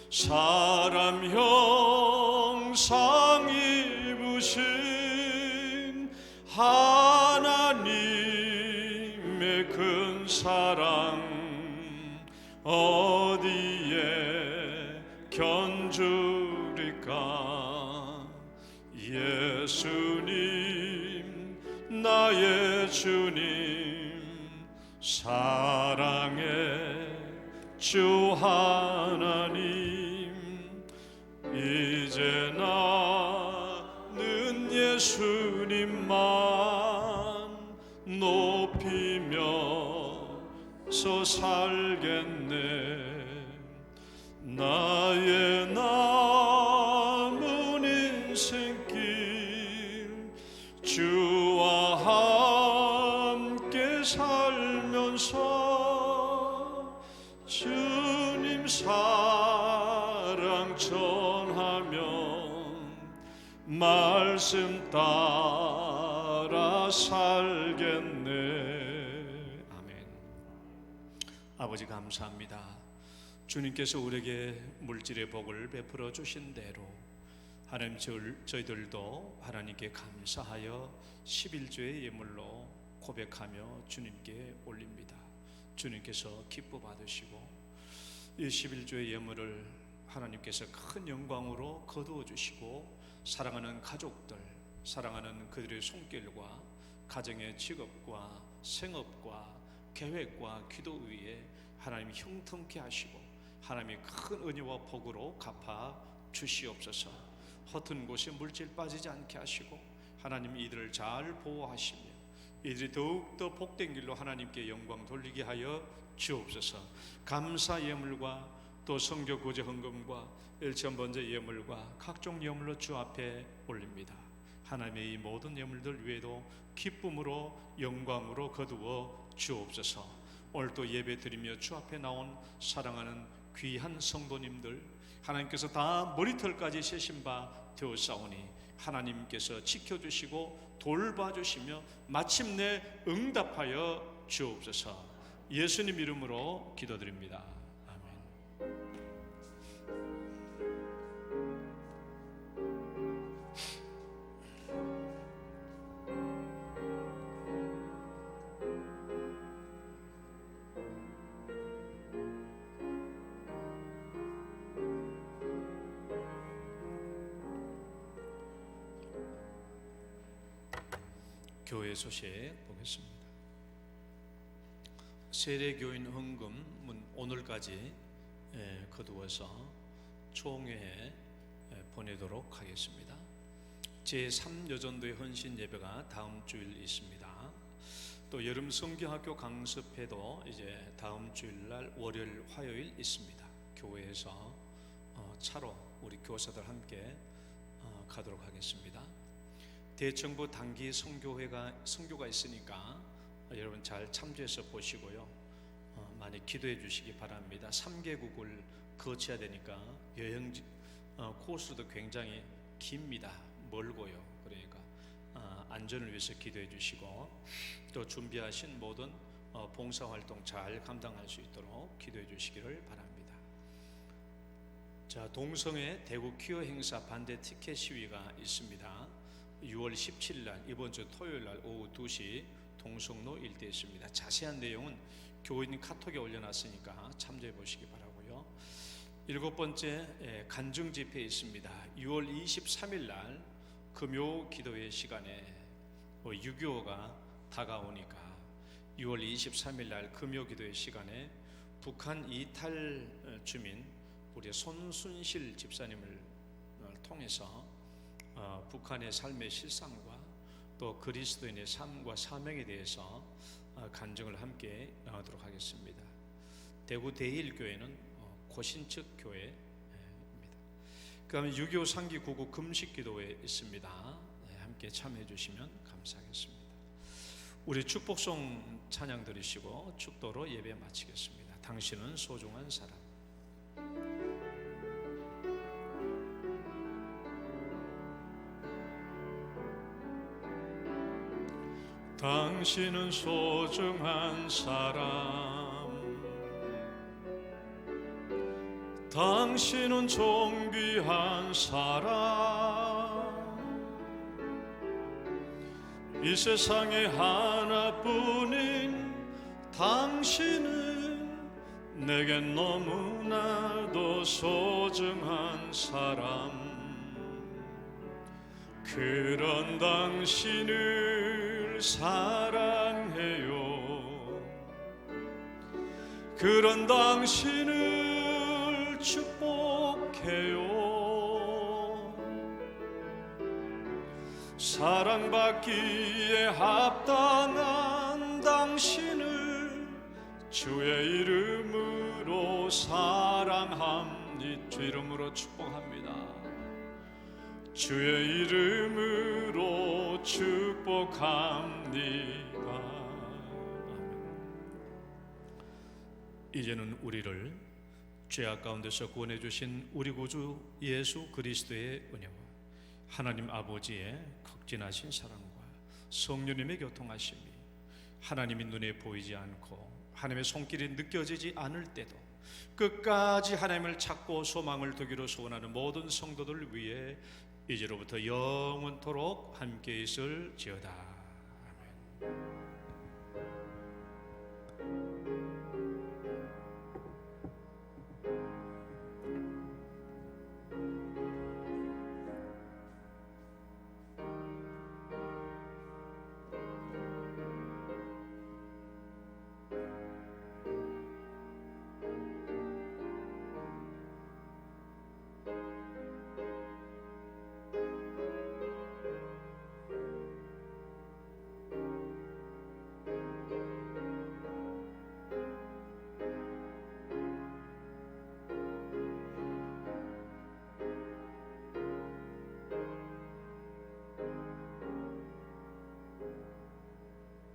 사람 형상 입으신 하나님의 큰 사랑 어디에 견주리까. 예수님 나의 주님 사랑의 주 하나님, 이제 나는 예수님만 높이면서 살겠네. 나의 남은 인생길 주와 함께 살면서 주님 사랑 전하며 말씀 따라 살겠네. 아멘. 아버지 감사합니다. 주님께서 우리에게 물질의 복을 베풀어 주신 대로 하나님, 저희들도 하나님께 감사하여 11조의 예물로 고백하며 주님께 올립니다. 주님께서 기뻐 받으시고 이 11조의 예물을 하나님께서 큰 영광으로 거두어 주시고 사랑하는 가족들, 사랑하는 그들의 손길과 가정의 직업과 생업과 계획과 기도 위에 하나님이 형통케 하시고 하나님의 큰 은혜와 복으로 갚아 주시옵소서. 허튼 곳에 물질 빠지지 않게 하시고 하나님 이들을 잘 보호하시며 이들이 더욱더 복된 길로 하나님께 영광 돌리게 하여 주옵소서. 감사 예물과 또 성교 구제 헌금과 일천 번제 예물과 각종 예물로 주 앞에 올립니다. 하나님의 이 모든 예물들 위에도 기쁨으로 영광으로 거두어 주옵소서. 오늘 또 예배 드리며 주 앞에 나온 사랑하는 귀한 성도님들, 하나님께서 다 머리털까지 세신 바 되었사오니 하나님께서 지켜주시고 돌봐주시며 마침내 응답하여 주옵소서. 예수님 이름으로 기도드립니다. 아멘. 교회 소식 보겠습니다. 세례교인 헌금은 오늘까지 거두어서 총회에 보내도록 하겠습니다. 제3여전도의 헌신 예배가 다음 주일 있습니다. 또 여름 성경학교 강습회도 이제 다음 주일날 월요일 화요일 있습니다. 교회에서 차로 우리 교사들 함께 가도록 하겠습니다. 대청부 단기 선교가 있으니까 여러분 잘 참조해서 보시고요. 많이 기도해 주시기 바랍니다. 3개국을 거쳐야 되니까 여행지 코스도 굉장히 깁니다. 멀고요. 그러니까 안전을 위해서 기도해 주시고 또 준비하신 모든 봉사활동 잘 감당할 수 있도록 기도해 주시기를 바랍니다. 자, 동성애 대구 퀴어 행사 반대 티켓 시위가 있습니다. 6월 17일 날 이번 주 토요일 날 오후 2시 동성로 일대에 있습니다. 자세한 내용은 교인 카톡에 올려놨으니까 참조해 보시기 바라고요. 7번째 간증 집회 있습니다. 6월 23일 날 금요 기도회 시간에 6.25가 다가오니까 6월 23일 날 금요 기도회 시간에 북한 이탈 주민 우리 손순실 집사님을 통해서 북한의 삶의 실상과 또 그리스도인의 삶과 사명에 대해서 간증을 함께 나누도록 하겠습니다. 대구 대일교회는 고신측 교회입니다. 그 다음에 6.25 상기 9구 금식기도회 있습니다. 함께 참여해 주시면 감사하겠습니다. 우리 축복송 찬양 드리시고 축도로 예배 마치겠습니다. 당신은 소중한 사람. 당신은 소중한 사람, 당신은 존귀한 사람, 이 세상에 하나뿐인 당신은 내겐 너무나도 소중한 사람. 그런 당신을 사랑해요. 그런 당신을 축복해요. 사랑받기에 합당한 당신을 주의 이름으로 사랑합니다. 주 이름으로 축복합니다. 주의 이름으로 축복합니다. 이제는 우리를 죄악 가운데서 구원해 주신 우리 구주 예수 그리스도의 은혜와 하나님 아버지의 극진하신 사랑과 성령님의 교통하심이 하나님이 눈에 보이지 않고 하나님의 손길이 느껴지지 않을 때도 끝까지 하나님을 찾고 소망을 두기로 소원하는 모든 성도들 위해 이제로부터 영원토록 함께 있을지어다. 아멘.